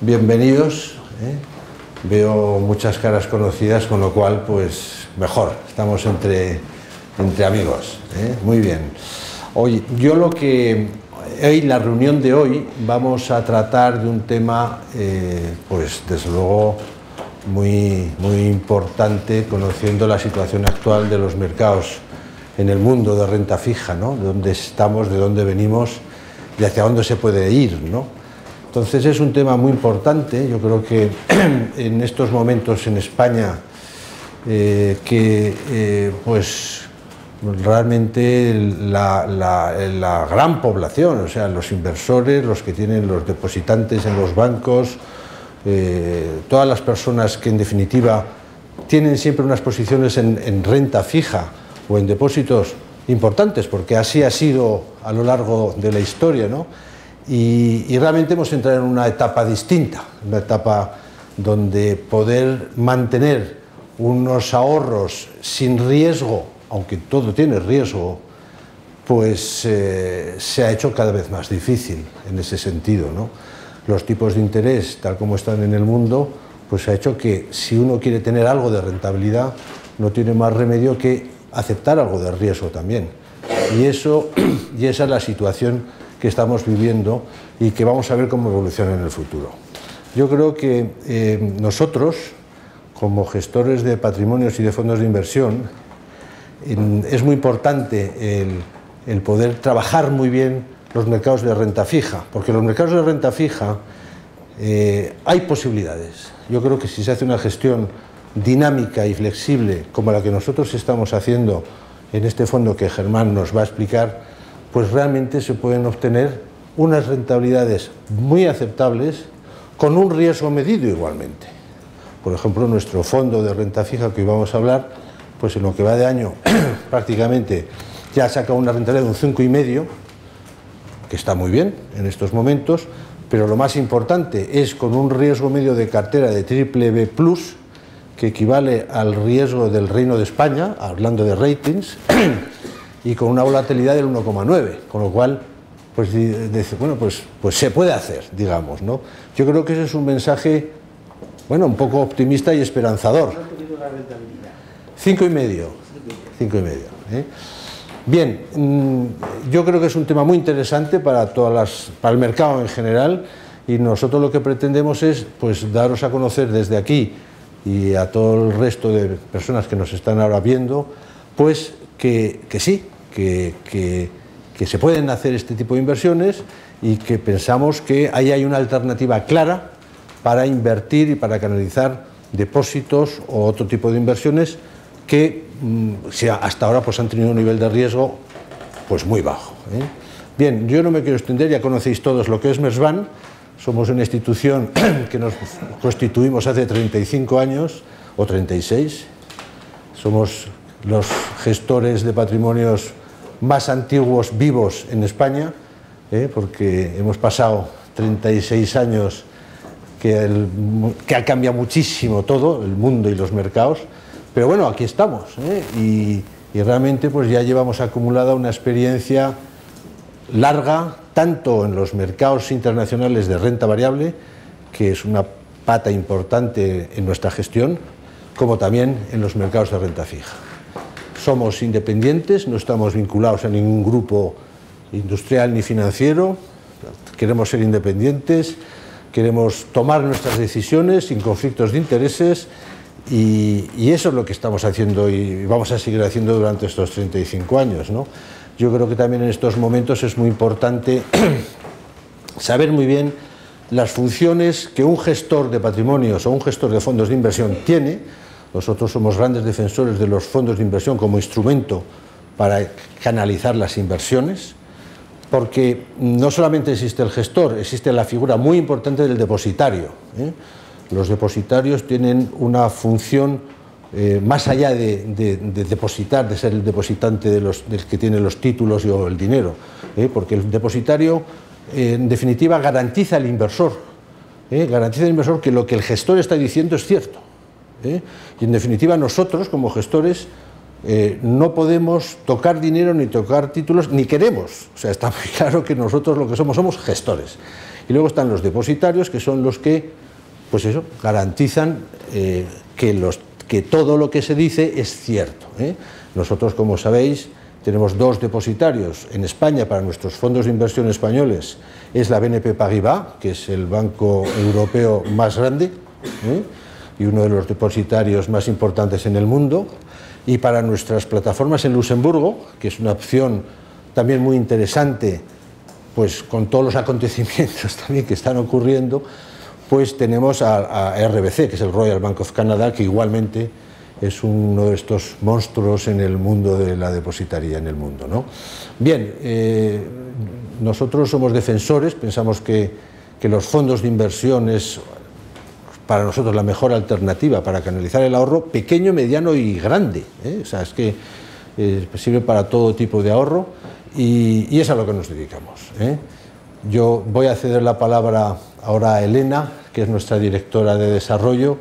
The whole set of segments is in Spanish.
bienvenidos. Veo muchas caras conocidas, con lo cual, pues mejor, estamos entre amigos. Muy bien. Hoy, la reunión de hoy, vamos a tratar de un tema, pues desde luego, muy importante, conociendo la situación actual de los mercados en el mundo de renta fija, ¿no? De dónde estamos, de dónde venimos y hacia dónde se puede ir, ¿no? Entonces es un tema muy importante. Yo creo que en estos momentos en España, pues realmente la gran población, o sea, los inversores, los que tienen los depositantes en los bancos, todas las personas que en definitiva tienen siempre unas posiciones en renta fija o en depósitos importantes, porque así ha sido a lo largo de la historia, ¿no? Y realmente hemos entrado en una etapa distinta, una etapa donde poder mantener unos ahorros sin riesgo, aunque todo tiene riesgo, pues se ha hecho cada vez más difícil en ese sentido, ¿no? Los tipos de interés, tal como están en el mundo, pues ha hecho que si uno quiere tener algo de rentabilidad, no tiene más remedio que aceptar algo de riesgo también. Y esa es la situación que estamos viviendo y que vamos a ver cómo evoluciona en el futuro. Yo creo que nosotros, como gestores de patrimonios y de fondos de inversión, es muy importante el poder trabajar muy bien los mercados de renta fija, porque los mercados de renta fija hay posibilidades. Yo creo que si se hace una gestión dinámica y flexible como la que nosotros estamos haciendo en este fondo que Germán nos va a explicar, pues realmente se pueden obtener unas rentabilidades muy aceptables con un riesgo medido igualmente. Por ejemplo, nuestro fondo de renta fija que hoy vamos a hablar, pues en lo que va de año prácticamente ya saca una rentabilidad de un 5,5, que está muy bien en estos momentos, pero lo más importante es con un riesgo medio de cartera de BBB+, que equivale al riesgo del Reino de España, hablando de ratings, y con una volatilidad del 1,9, con lo cual, pues bueno, pues se puede hacer, digamos, ¿no? Yo creo que ese es un mensaje, bueno, un poco optimista y esperanzador. 5,5. 5,5. Bien, yo creo que es un tema muy interesante para el mercado en general, y nosotros lo que pretendemos es, pues, daros a conocer desde aquí y a todo el resto de personas que nos están ahora viendo, pues que sí, que se pueden hacer este tipo de inversiones y que pensamos que ahí hay una alternativa clara para invertir y para canalizar depósitos o otro tipo de inversiones que hasta ahora pues han tenido un nivel de riesgo pues muy bajo. Bien, yo no me quiero extender, ya conocéis todos lo que es Mersban. Somos una institución que nos constituimos hace 35 años, o 36. Somos los gestores de patrimonios más antiguos vivos en España, porque hemos pasado 36 años que ha cambiado muchísimo todo, el mundo y los mercados, pero bueno, aquí estamos, y realmente pues ya llevamos acumulada una experiencia larga, tanto en los mercados internacionales de renta variable, que es una pata importante en nuestra gestión, como también en los mercados de renta fija. Somos independientes, no estamos vinculados a ningún grupo industrial ni financiero, queremos ser independientes, queremos tomar nuestras decisiones sin conflictos de intereses, y eso es lo que estamos haciendo y vamos a seguir haciendo durante estos 35 años, ¿no? Yo creo que también en estos momentos es muy importante saber muy bien las funciones que un gestor de patrimonios o un gestor de fondos de inversión tiene. Nosotros somos grandes defensores de los fondos de inversión como instrumento para canalizar las inversiones, porque no solamente existe el gestor, existe la figura muy importante del depositario. Los depositarios tienen una función más allá de depositar, de ser el depositante del que tiene los títulos o el dinero, porque el depositario en definitiva garantiza al inversor, que lo que el gestor está diciendo es cierto, y en definitiva nosotros como gestores no podemos tocar dinero ni tocar títulos, ni queremos. O sea, está muy claro que nosotros lo que somos gestores. Y luego están los depositarios, que son los que, pues eso, garantizan que todo lo que se dice es cierto. Nosotros, como sabéis, tenemos dos depositarios en España para nuestros fondos de inversión españoles. Es la BNP Paribas, que es el banco europeo más grande y uno de los depositarios más importantes en el mundo. Y para nuestras plataformas en Luxemburgo, que es una opción también muy interesante, pues con todos los acontecimientos también que están ocurriendo, pues tenemos a RBC, que es el Royal Bank of Canada, que igualmente es uno de estos monstruos en el mundo de la depositaría en el mundo, ¿no? Bien, nosotros somos defensores, pensamos que los fondos de inversión es para nosotros la mejor alternativa para canalizar el ahorro pequeño, mediano y grande, O sea, es que sirve para todo tipo de ahorro y es a lo que nos dedicamos, Yo voy a ceder la palabra ahora a Elena, que es nuestra directora de desarrollo,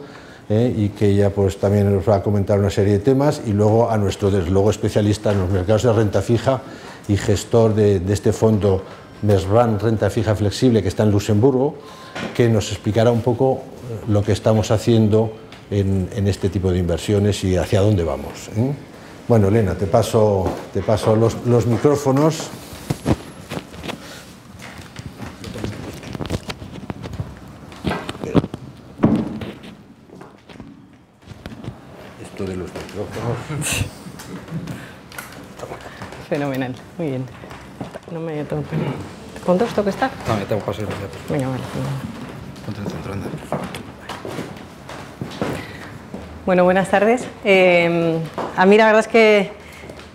y que ella pues también nos va a comentar una serie de temas, y luego a nuestro, desde luego, especialista en los mercados de renta fija y gestor de este fondo Mesran Renta Fija Flexible, que está en Luxemburgo, que nos explicará un poco lo que estamos haciendo en este tipo de inversiones y hacia dónde vamos. Bueno, Elena, te paso los micrófonos. Esto de los micrófonos. Fenomenal, muy bien. No me tengo que... ¿Cuánto esto que está? No, ya tengo que pasar los datos. Venga, vale. Ponte en el centro, anda. Bueno, buenas tardes. A mí la verdad es que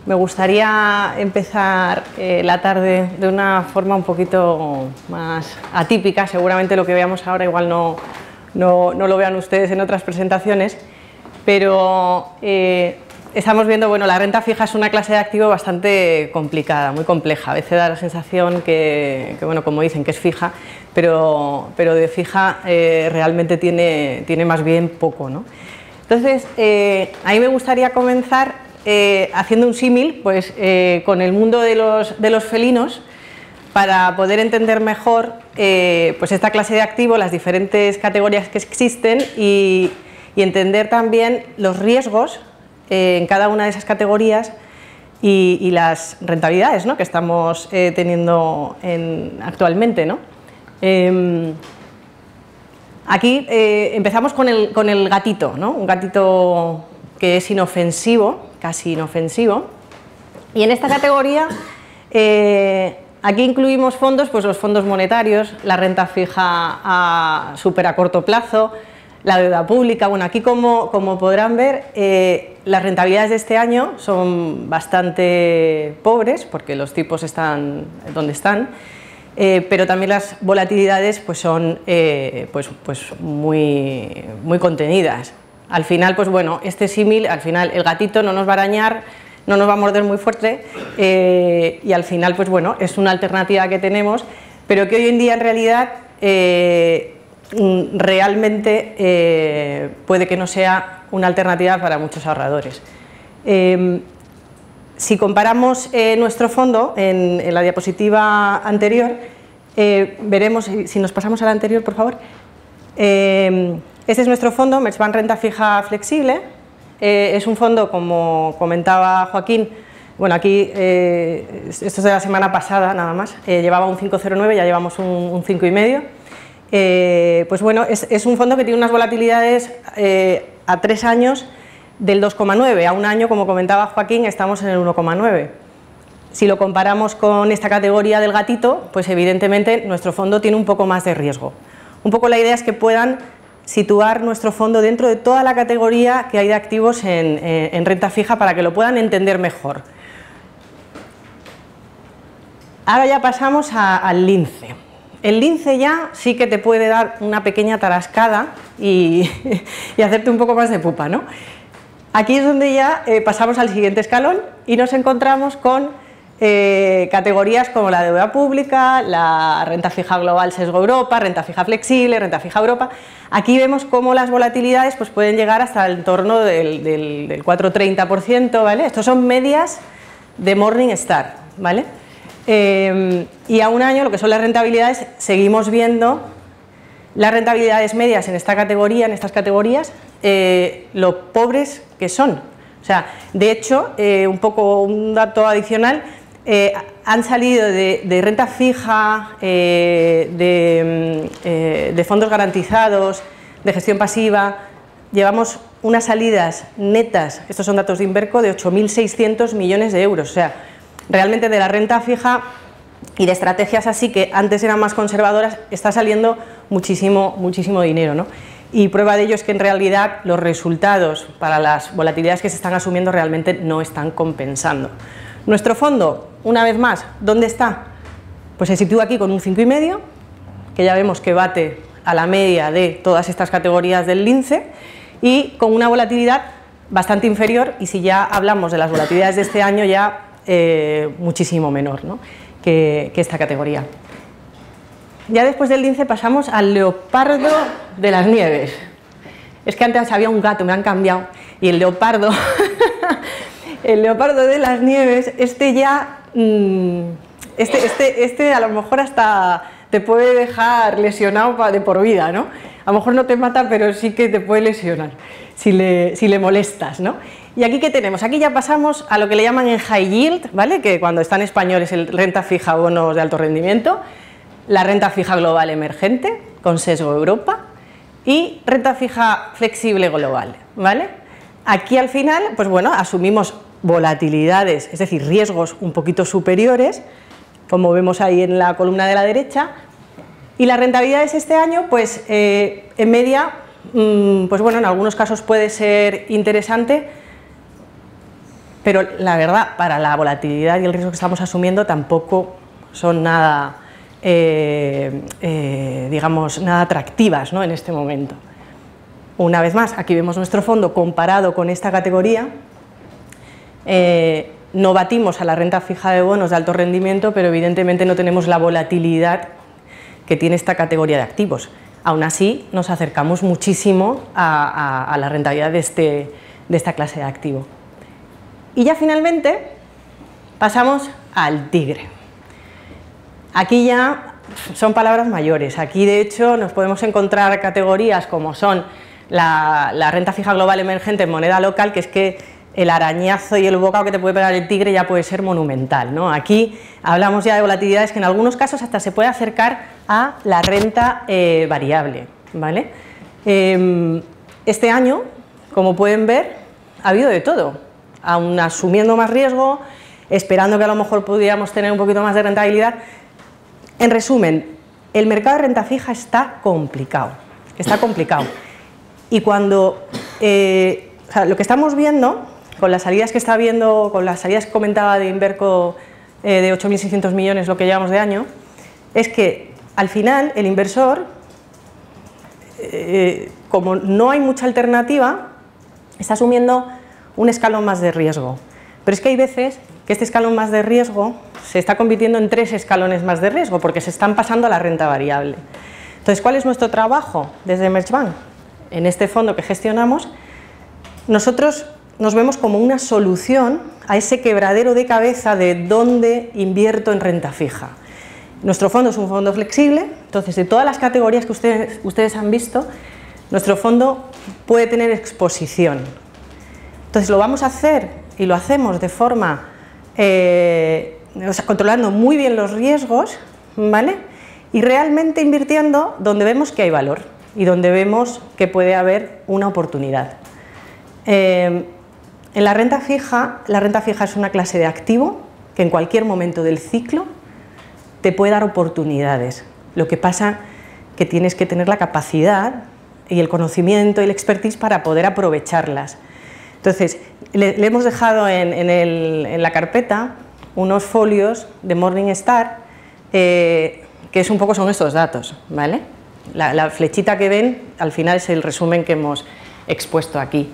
me gustaría empezar la tarde de una forma un poquito más atípica. Seguramente lo que veamos ahora igual no lo vean ustedes en otras presentaciones, pero estamos viendo, bueno, la renta fija es una clase de activo bastante complicada, muy compleja. A veces da la sensación que bueno, como dicen, que es fija, pero de fija realmente tiene más bien poco, ¿no? Entonces, a mí me gustaría comenzar haciendo un símil pues, con el mundo de los felinos, para poder entender mejor pues esta clase de activo, las diferentes categorías que existen y entender también los riesgos en cada una de esas categorías y las rentabilidades, ¿no?, que estamos teniendo actualmente, ¿no? Aquí empezamos con el gatito, ¿no? Un gatito que es inofensivo, casi inofensivo, y en esta categoría aquí incluimos fondos, pues los fondos monetarios, la renta fija súper a corto plazo, la deuda pública. Bueno, aquí como podrán ver, las rentabilidades de este año son bastante pobres porque los tipos están donde están, pero también las volatilidades pues son pues muy contenidas. Al final, pues bueno, este símil, al final el gatito no nos va a arañar, no nos va a morder muy fuerte, y al final, pues bueno, es una alternativa que tenemos, pero que hoy en día en realidad realmente puede que no sea una alternativa para muchos ahorradores. Si comparamos nuestro fondo en la diapositiva anterior, veremos, si nos pasamos a la anterior, por favor, este es nuestro fondo, Mesban Renta Fija Flexible. Es un fondo, como comentaba Joaquín, bueno, aquí, esto es de la semana pasada nada más, llevaba un 5,09, ya llevamos un 5,5. Pues bueno, es un fondo que tiene unas volatilidades a 3 años del 2,9, a un año, como comentaba Joaquín, estamos en el 1,9. Si lo comparamos con esta categoría del gatito, pues evidentemente nuestro fondo tiene un poco más de riesgo. Un poco la idea es que puedan situar nuestro fondo dentro de toda la categoría que hay de activos en renta fija para que lo puedan entender mejor. Ahora ya pasamos al lince. El lince ya sí que te puede dar una pequeña tarascada y hacerte un poco más de pupa, ¿no? Aquí es donde ya pasamos al siguiente escalón y nos encontramos con categorías como la deuda pública, la renta fija global sesgo Europa, renta fija flexible, renta fija Europa. Aquí vemos cómo las volatilidades pues, pueden llegar hasta el entorno del 4,30%, ¿vale? Estos son medias de Morningstar, ¿vale? Y a un año, lo que son las rentabilidades, seguimos viendo las rentabilidades medias en esta categoría, en estas categorías, lo pobres que son. O sea, de hecho, un dato adicional, han salido de renta fija, de fondos garantizados, de gestión pasiva, llevamos unas salidas netas, estos son datos de Inverco, de 8.600 millones de euros. O sea, realmente de la renta fija y de estrategias así que antes eran más conservadoras, está saliendo muchísimo dinero, ¿no? Y prueba de ello es que en realidad los resultados para las volatilidades que se están asumiendo realmente no están compensando. Nuestro fondo, una vez más, ¿dónde está? Pues se sitúa aquí con un 5,5, que ya vemos que bate a la media de todas estas categorías del Lince, y con una volatilidad bastante inferior, y si ya hablamos de las volatilidades de este año, ya muchísimo menor, ¿no? que esta categoría. Ya después del lince pasamos al leopardo de las nieves. Es que antes había un gato, me han cambiado, y el leopardo, el leopardo de las nieves, este ya, este a lo mejor hasta te puede dejar lesionado de por vida, ¿no? A lo mejor no te mata, pero sí que te puede lesionar si le molestas, ¿no? Y aquí, ¿qué tenemos? Aquí ya pasamos a lo que le llaman en high yield, ¿vale? Que cuando está en español es el renta fija bonos de alto rendimiento, la renta fija global emergente con sesgo Europa y renta fija flexible global, ¿vale? Aquí al final, pues bueno, asumimos volatilidades, es decir, riesgos un poquito superiores, como vemos ahí en la columna de la derecha, y las rentabilidades este año, pues en media, pues bueno, en algunos casos puede ser interesante, pero la verdad, para la volatilidad y el riesgo que estamos asumiendo tampoco son nada, digamos, nada atractivas, ¿no? En este momento. Una vez más, aquí vemos nuestro fondo comparado con esta categoría. No batimos a la renta fija de bonos de alto rendimiento, pero evidentemente no tenemos la volatilidad que tiene esta categoría de activos. Aún así, nos acercamos muchísimo a la rentabilidad de esta clase de activo. Y ya finalmente pasamos al tigre. Aquí ya son palabras mayores. Aquí de hecho nos podemos encontrar categorías como son la renta fija global emergente en moneda local, que es que el arañazo y el bocado que te puede pegar el tigre ya puede ser monumental, ¿no? Aquí hablamos ya de volatilidades que en algunos casos hasta se puede acercar a la renta variable, ¿vale? Este año, como pueden ver, ha habido de todo. Aún asumiendo más riesgo, esperando que a lo mejor pudiéramos tener un poquito más de rentabilidad. En resumen, el mercado de renta fija está complicado, y cuando, o sea, lo que estamos viendo, con las salidas que está viendo, con las salidas que comentaba de Inverco de 8.600 millones, lo que llevamos de año, es que al final el inversor, como no hay mucha alternativa, está asumiendo un escalón más de riesgo. Pero es que hay veces que este escalón más de riesgo se está convirtiendo en 3 escalones más de riesgo, porque se están pasando a la renta variable. Entonces, ¿cuál es nuestro trabajo desde Merchbank? En este fondo que gestionamos, nosotros nos vemos como una solución a ese quebradero de cabeza de dónde invierto en renta fija. Nuestro fondo es un fondo flexible, entonces de todas las categorías que ustedes han visto, nuestro fondo puede tener exposición. Entonces lo vamos a hacer y lo hacemos de forma, o sea, controlando muy bien los riesgos, ¿vale? Y realmente invirtiendo donde vemos que hay valor y donde vemos que puede haber una oportunidad. En la renta fija es una clase de activo que en cualquier momento del ciclo te puede dar oportunidades. Lo que pasa que tienes que tener la capacidad y el conocimiento y el expertise para poder aprovecharlas. Entonces, le hemos dejado en la carpeta unos folios de Morningstar, que es un poco son estos datos, ¿vale? La flechita que ven al final es el resumen que hemos expuesto aquí.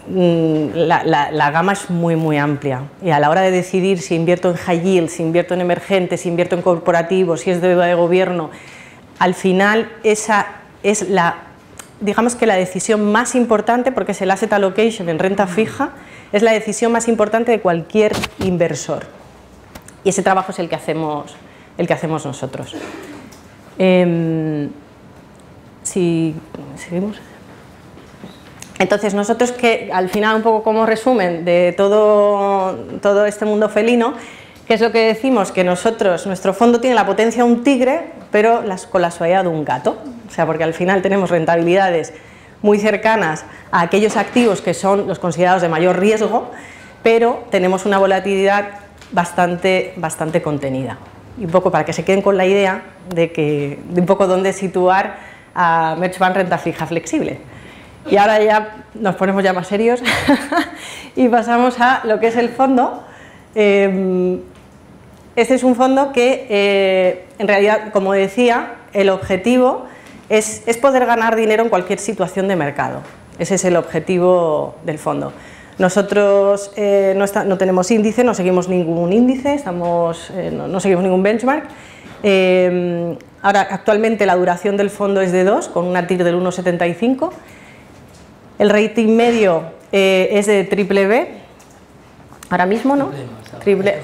la gama es muy amplia, y a la hora de decidir si invierto en high yield, si invierto en emergentes, si invierto en corporativo, si es deuda de gobierno, al final esa es digamos que la decisión más importante, porque es el asset allocation en renta fija, es la decisión más importante de cualquier inversor, y ese trabajo es el que hacemos nosotros. Si seguimos. Entonces, nosotros, que al final, un poco como resumen de todo este mundo felino, ¿qué es lo que decimos? Que nuestro fondo tiene la potencia de un tigre, pero con la suavidad de un gato. O sea, porque al final tenemos rentabilidades muy cercanas a aquellos activos que son los considerados de mayor riesgo, pero tenemos una volatilidad bastante contenida. Y un poco para que se queden con la idea de un poco dónde situar a Merchbank renta fija flexible. Y ahora ya nos ponemos ya más serios y pasamos a lo que es el fondo. Este es un fondo que, en realidad, como decía, el objetivo es poder ganar dinero en cualquier situación de mercado. Ese es el objetivo del fondo. Nosotros no tenemos índice, no seguimos ningún índice, no seguimos ningún benchmark. Ahora, actualmente la duración del fondo es de 2, con una TIR del 1,75. El rating medio es de triple B, ahora mismo, ¿no? Triple,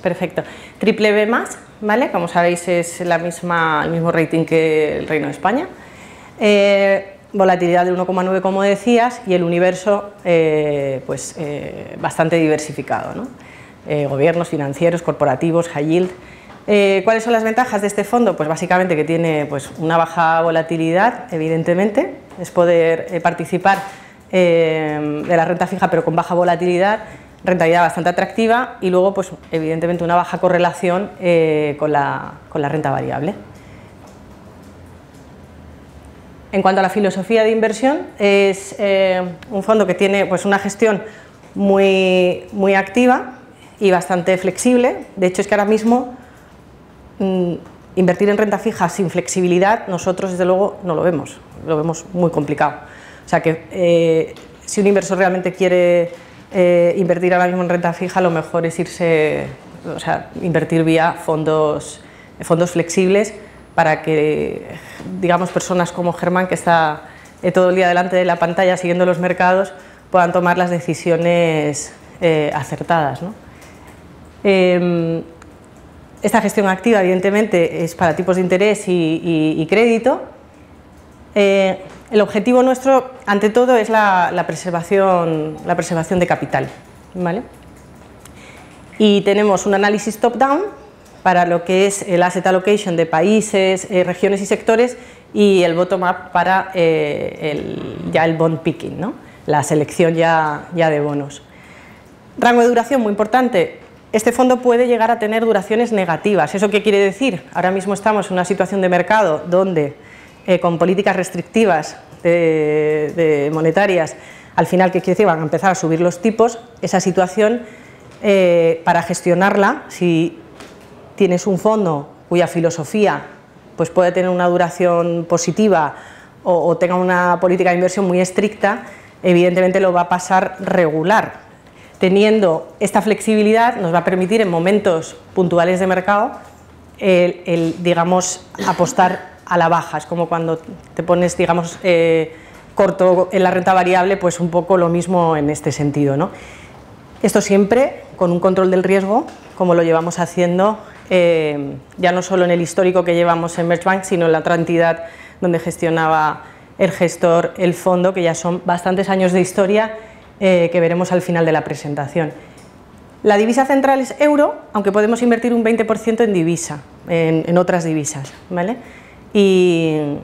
perfecto. Triple B más, ¿vale? Como sabéis, es el mismo rating que el Reino de España. Volatilidad del 1,9, como decías, y el universo bastante diversificado, ¿no? Gobiernos, financieros, corporativos, high yield. ¿Cuáles son las ventajas de este fondo? Pues básicamente que tiene una baja volatilidad, evidentemente, es poder participar de la renta fija pero con baja volatilidad, rentabilidad bastante atractiva, y luego pues evidentemente una baja correlación con la renta variable. En cuanto a la filosofía de inversión, es un fondo que tiene pues una gestión muy activa y bastante flexible. De hecho, es que ahora mismo invertir en renta fija sin flexibilidad, nosotros desde luego no lo vemos muy complicado. O sea que si un inversor realmente quiere invertir ahora mismo en renta fija, lo mejor es invertir vía fondos flexibles, para que, digamos, personas como Germán, que está todo el día delante de la pantalla siguiendo los mercados, puedan tomar las decisiones acertadas, ¿no? Esta gestión activa, evidentemente, es para tipos de interés y crédito. El objetivo nuestro, ante todo, es la preservación de capital, ¿vale? Y tenemos un análisis top-down para lo que es el asset allocation de países, regiones y sectores, y el bottom-up para ya el bond picking, ¿no? La selección ya de bonos. Rango de duración muy importante. Este fondo puede llegar a tener duraciones negativas. ¿Eso qué quiere decir? Ahora mismo estamos en una situación de mercado donde, con políticas restrictivas monetarias, al final, ¿qué quiere decir? Van a empezar a subir los tipos. Esa situación, para gestionarla, si tienes un fondo cuya filosofía pues puede tener una duración positiva o tenga una política de inversión muy estricta, evidentemente lo va a pasar regular. Teniendo esta flexibilidad, nos va a permitir en momentos puntuales de mercado digamos, apostar a la baja. Es como cuando te pones, digamos, corto en la renta variable, pues un poco lo mismo en este sentido, ¿no? Esto siempre con un control del riesgo, como lo llevamos haciendo ya no solo en el histórico que llevamos en Merchbank, sino en la otra entidad donde gestionaba el gestor el fondo, que ya son bastantes años de historia, que veremos al final de la presentación. La divisa central es euro, aunque podemos invertir un 20% en divisa, en otras divisas, ¿vale? Y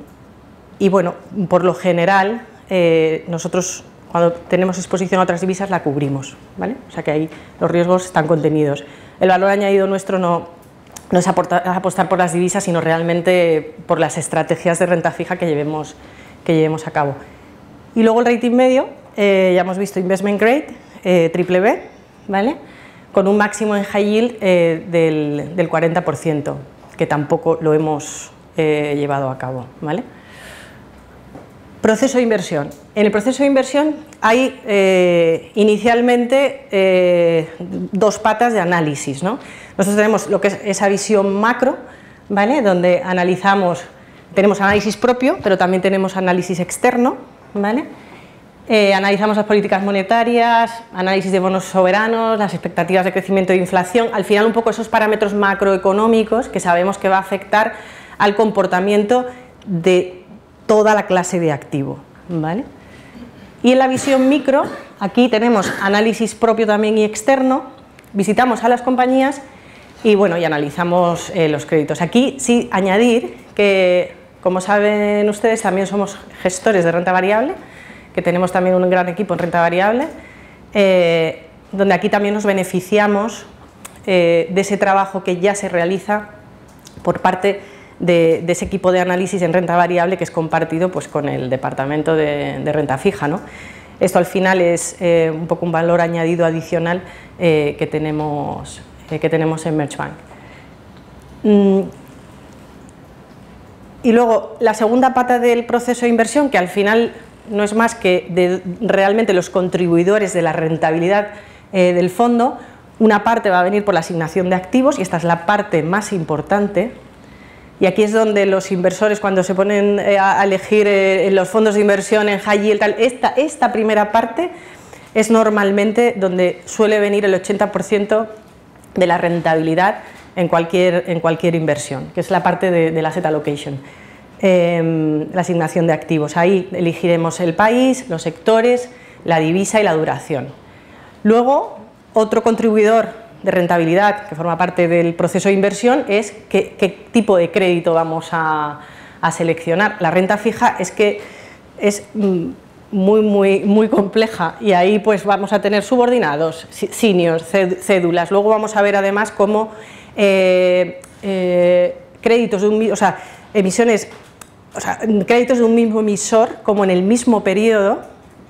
bueno, por lo general, nosotros cuando tenemos exposición a otras divisas la cubrimos, ¿vale? O sea que ahí los riesgos están contenidos. El valor añadido nuestro no es apostar por las divisas, sino realmente por las estrategias de renta fija que llevemos a cabo. Y luego el rating medio, ya hemos visto investment grade, triple B, ¿vale? Con un máximo en high yield del 40%, que tampoco lo hemos llevado a cabo, ¿vale? Proceso de inversión. En el proceso de inversión hay inicialmente dos patas de análisis, ¿no? Nosotros tenemos lo que es esa visión macro, ¿vale? Donde tenemos análisis propio, pero también tenemos análisis externo, ¿vale? Analizamos las políticas monetarias, análisis de bonos soberanos, las expectativas de crecimiento e inflación, al final un poco esos parámetros macroeconómicos que sabemos que va a afectar al comportamiento de toda la clase de activo, ¿vale? Y en la visión micro, aquí tenemos análisis propio también y externo, visitamos a las compañías y bueno, y analizamos los créditos. Aquí sí añadir que, como saben ustedes, también somos gestores de renta variable, que tenemos también un gran equipo en renta variable, donde aquí también nos beneficiamos de ese trabajo que ya se realiza por parte de ese equipo de análisis en renta variable que es compartido pues, con el departamento de renta fija, ¿no? Esto al final es un poco un valor añadido adicional que tenemos en Merchbank. Y luego la segunda pata del proceso de inversión, que al final no es más que realmente los contribuidores de la rentabilidad del fondo. Una parte va a venir por la asignación de activos y esta es la parte más importante. Y aquí es donde los inversores, cuando se ponen a elegir los fondos de inversión en high yield, esta primera parte es normalmente donde suele venir el 80% de la rentabilidad en cualquier inversión, que es la parte del asset allocation, la asignación de activos. Ahí elegiremos el país, los sectores, la divisa y la duración. Luego, otro contribuidor de rentabilidad que forma parte del proceso de inversión es qué tipo de crédito vamos a seleccionar. La renta fija es que es muy compleja y ahí pues vamos a tener subordinados, seniors, cédulas. Luego vamos a ver además cómo créditos créditos de un mismo emisor, como en el mismo periodo,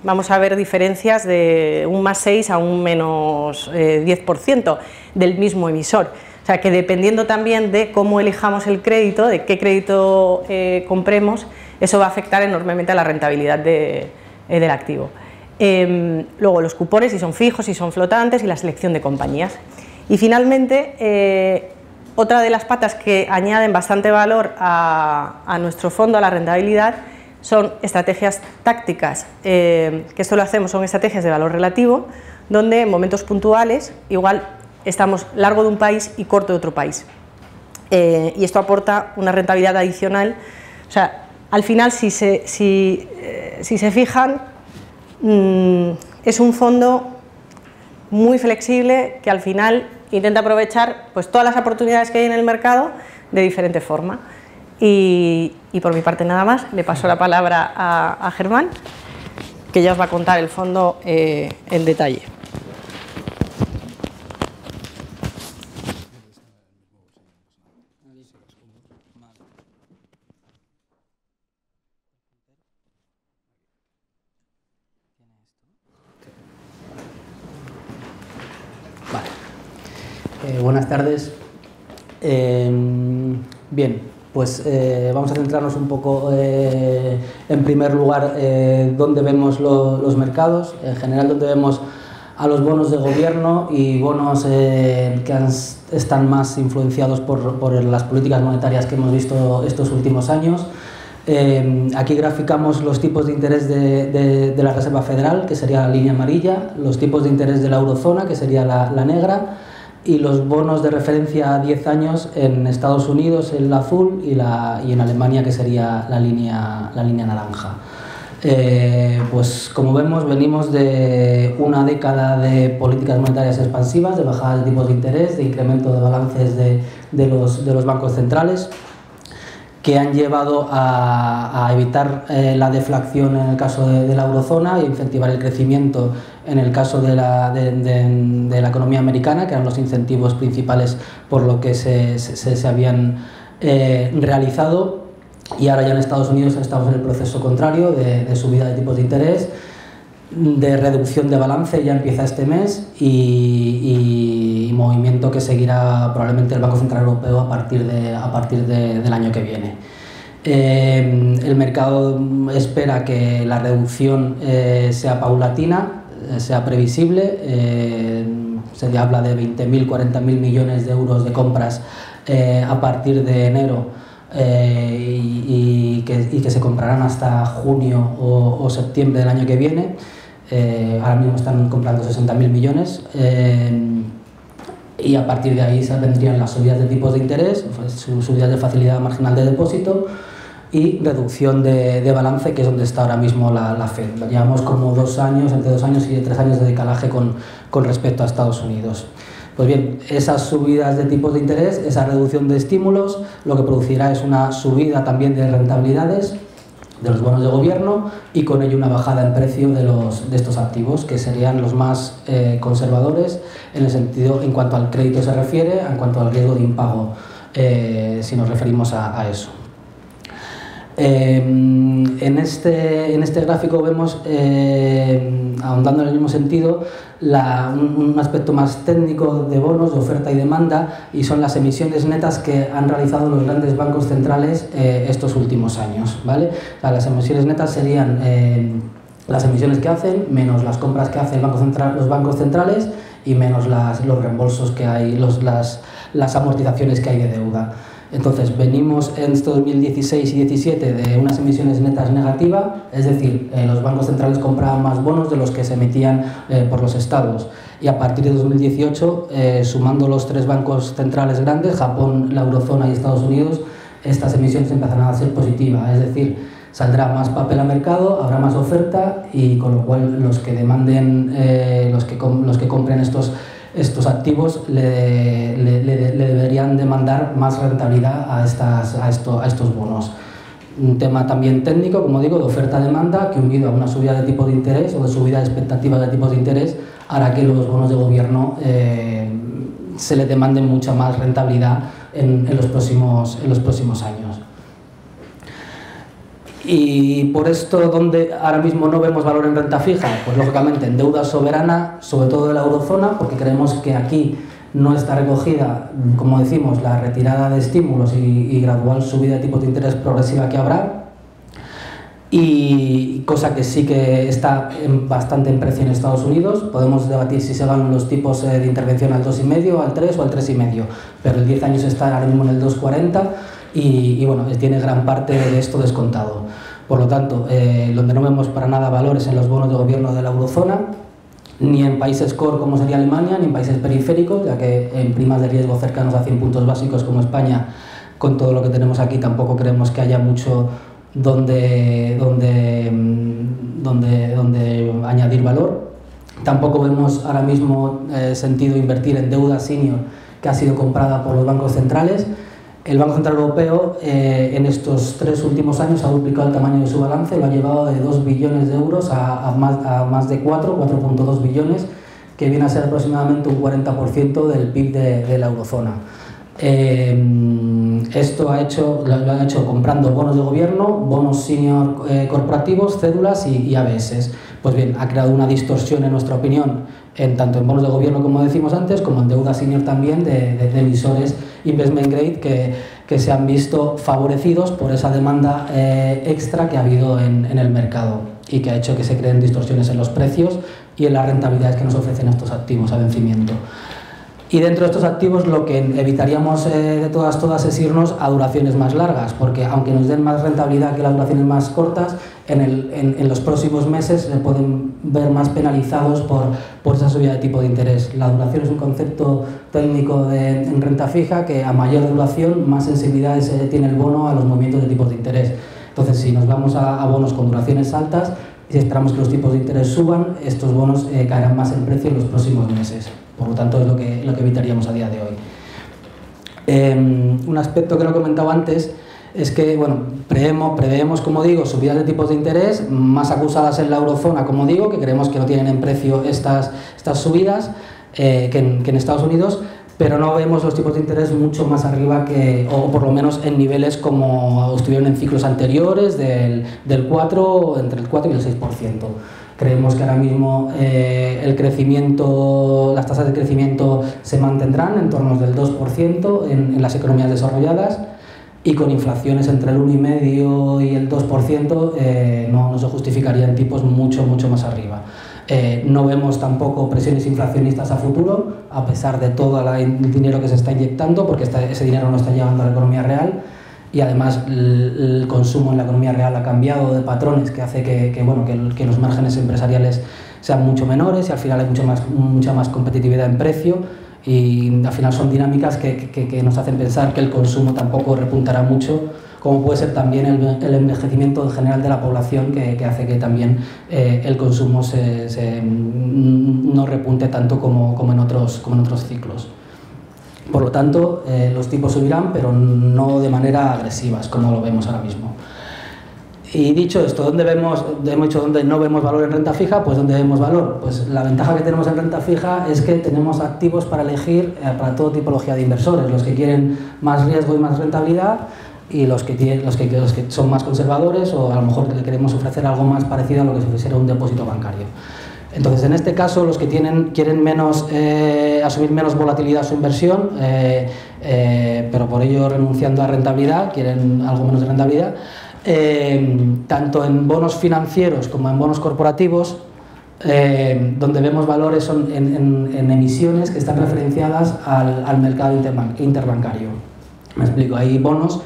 vamos a ver diferencias de un +6 a un -10% del mismo emisor. O sea que dependiendo también de cómo elijamos el crédito, de qué crédito compremos, eso va a afectar enormemente a la rentabilidad del activo. Luego los cupones, si son fijos, si son flotantes, y la selección de compañías. Y finalmente, otra de las patas que añaden bastante valor a nuestro fondo, a la rentabilidad, son estrategias tácticas, que esto lo hacemos, son estrategias de valor relativo, donde en momentos puntuales igual estamos largo de un país y corto de otro país. Y esto aporta una rentabilidad adicional. O sea, al final, si se fijan, es un fondo muy flexible que al final intenta aprovechar pues, todas las oportunidades que hay en el mercado de diferente forma. Y por mi parte nada más, le paso la palabra a Germán, que ya os va a contar el fondo en detalle. Vale. Buenas tardes. Bien. Pues vamos a centrarnos un poco, en primer lugar, dónde vemos los mercados, en general dónde vemos a los bonos de gobierno y bonos que están más influenciados por las políticas monetarias que hemos visto estos últimos años. Aquí graficamos los tipos de interés de la Reserva Federal, que sería la línea amarilla, los tipos de interés de la eurozona, que sería la negra, y los bonos de referencia a 10 años en Estados Unidos, el azul, y en Alemania, que sería la línea naranja. Pues como vemos, venimos de una década de políticas monetarias expansivas, de bajadas de tipos de interés, de incremento de balances de los bancos centrales, que han llevado a evitar la deflación en el caso de la eurozona e incentivar el crecimiento en el caso de la economía americana, que eran los incentivos principales por lo que se habían realizado. Y ahora ya en Estados Unidos estamos en el proceso contrario de subida de tipos de interés, de reducción de balance, ya empieza este mes, y movimiento que seguirá probablemente el Banco Central Europeo a partir del año que viene. El mercado espera que la reducción sea paulatina, sea previsible. Se habla de 20.000, 40.000 millones de euros de compras a partir de enero y que se comprarán hasta junio o septiembre del año que viene. Ahora mismo están comprando 60.000 millones. Y a partir de ahí vendrían las subidas de tipos de interés, subidas de facilidad marginal de depósito y reducción de balance, que es donde está ahora mismo la Fed. Llevamos como 2 años, entre 2 años y 3 años de decalaje con respecto a Estados Unidos. Pues bien, esas subidas de tipos de interés, esa reducción de estímulos, lo que producirá es una subida también de rentabilidades de los bonos de gobierno y con ello una bajada en precio de estos activos, que serían los más conservadores en el sentido, en cuanto al crédito se refiere, en cuanto al riesgo de impago, si nos referimos a eso. En este gráfico vemos, ahondando en el mismo sentido, un aspecto más técnico de bonos, de oferta y demanda, y son las emisiones netas que han realizado los grandes bancos centrales estos últimos años, ¿vale? O sea, las emisiones netas serían las emisiones que hacen, menos las compras que hacen los bancos centrales y menos los reembolsos que hay, las amortizaciones que hay de deuda. Entonces, venimos en estos 2016 y 2017 de unas emisiones netas negativas, es decir, los bancos centrales compraban más bonos de los que se emitían por los estados. Y a partir de 2018, sumando los 3 bancos centrales grandes, Japón, la eurozona y Estados Unidos, estas emisiones empezarán a ser positivas, es decir, saldrá más papel al mercado, habrá más oferta y con lo cual los que demanden, los que compren estos activos le deberían demandar más rentabilidad a estos bonos. Un tema también técnico, como digo, de oferta-demanda, que unido a una subida de tipos de interés o de subida de expectativas de tipos de interés hará que los bonos de gobierno se le demande mucha más rentabilidad en los próximos años. Y por esto, donde ahora mismo no vemos valor en renta fija, pues lógicamente en deuda soberana, sobre todo de la eurozona, porque creemos que aquí no está recogida, como decimos, la retirada de estímulos y gradual subida de tipos de interés progresiva que habrá, y cosa que sí que está bastante en precio en Estados Unidos. Podemos debatir si se van los tipos de intervención al 2,5, al 3 o al 3,5, pero el 10 años está ahora mismo en el 2,40 y bueno, tiene gran parte de esto descontado. Por lo tanto, donde no vemos para nada valores en los bonos de gobierno de la eurozona, ni en países core como sería Alemania, ni en países periféricos, ya que en primas de riesgo cercanos a 100 puntos básicos como España, con todo lo que tenemos aquí, tampoco creemos que haya mucho donde añadir valor. Tampoco vemos ahora mismo sentido invertir en deuda senior que ha sido comprada por los bancos centrales. El Banco Central Europeo en estos 3 últimos años ha duplicado el tamaño de su balance, lo ha llevado de 2 billones de euros a más de 4,2 billones, que viene a ser aproximadamente un 40% del PIB de la eurozona. Esto lo han hecho comprando bonos de gobierno, bonos senior corporativos, cédulas y ABS. Pues bien, ha creado una distorsión, en nuestra opinión, tanto en bonos de gobierno, como decimos antes, como en deuda senior también de emisores investment grade que se han visto favorecidos por esa demanda extra que ha habido en el mercado y que ha hecho que se creen distorsiones en los precios y en las rentabilidades que nos ofrecen estos activos a vencimiento. Y dentro de estos activos lo que evitaríamos de todas es irnos a duraciones más largas, porque aunque nos den más rentabilidad que las duraciones más cortas, en los próximos meses se pueden ver más penalizados por esa subida de tipo de interés. La duración es un concepto técnico en renta fija que a mayor duración, más sensibilidad tiene el bono a los movimientos de tipos de interés. Entonces, si nos vamos a bonos con duraciones altas y si esperamos que los tipos de interés suban, estos bonos caerán más en precio en los próximos meses. Por lo tanto, es lo que evitaríamos a día de hoy. Un aspecto que no he comentado antes es que, bueno, preveemos, como digo, subidas de tipos de interés más acusadas en la eurozona, como digo, que creemos que no tienen en precio estas subidas que en Estados Unidos, pero no vemos los tipos de interés mucho más arriba o por lo menos en niveles como estuvieron en ciclos anteriores del 4, entre el 4 y el 6%. Creemos que ahora mismo las tasas de crecimiento se mantendrán en torno del 2% en las economías desarrolladas y con inflaciones entre el 1,5% y el 2% no se justificarían tipos mucho más arriba. No vemos tampoco presiones inflacionistas a futuro, a pesar de todo el dinero que se está inyectando, porque ese dinero no está llegando a la economía real, y además el consumo en la economía real ha cambiado de patrones que hace que los márgenes empresariales sean mucho menores y al final hay mucha más competitividad en precio, y al final son dinámicas que nos hacen pensar que el consumo tampoco repuntará mucho, como puede ser también el envejecimiento en general de la población, que hace que también el consumo no repunte tanto como en otros ciclos. Por lo tanto, los tipos subirán, pero no de manera agresiva, como lo vemos ahora mismo. Y dicho esto, ¿dónde no vemos valor en renta fija? Pues ¿dónde vemos valor? Pues la ventaja que tenemos en renta fija es que tenemos activos para elegir para toda tipología de inversores, los que quieren más riesgo y más rentabilidad, y los que son más conservadores, o a lo mejor le queremos ofrecer algo más parecido a lo que se ofreciera un depósito bancario. Entonces, en este caso, los que quieren asumir menos volatilidad a su inversión, pero por ello renunciando a rentabilidad, quieren algo menos de rentabilidad, tanto en bonos financieros como en bonos corporativos, donde vemos valores son en emisiones que están referenciadas al mercado interbancario. Me explico, hay bonos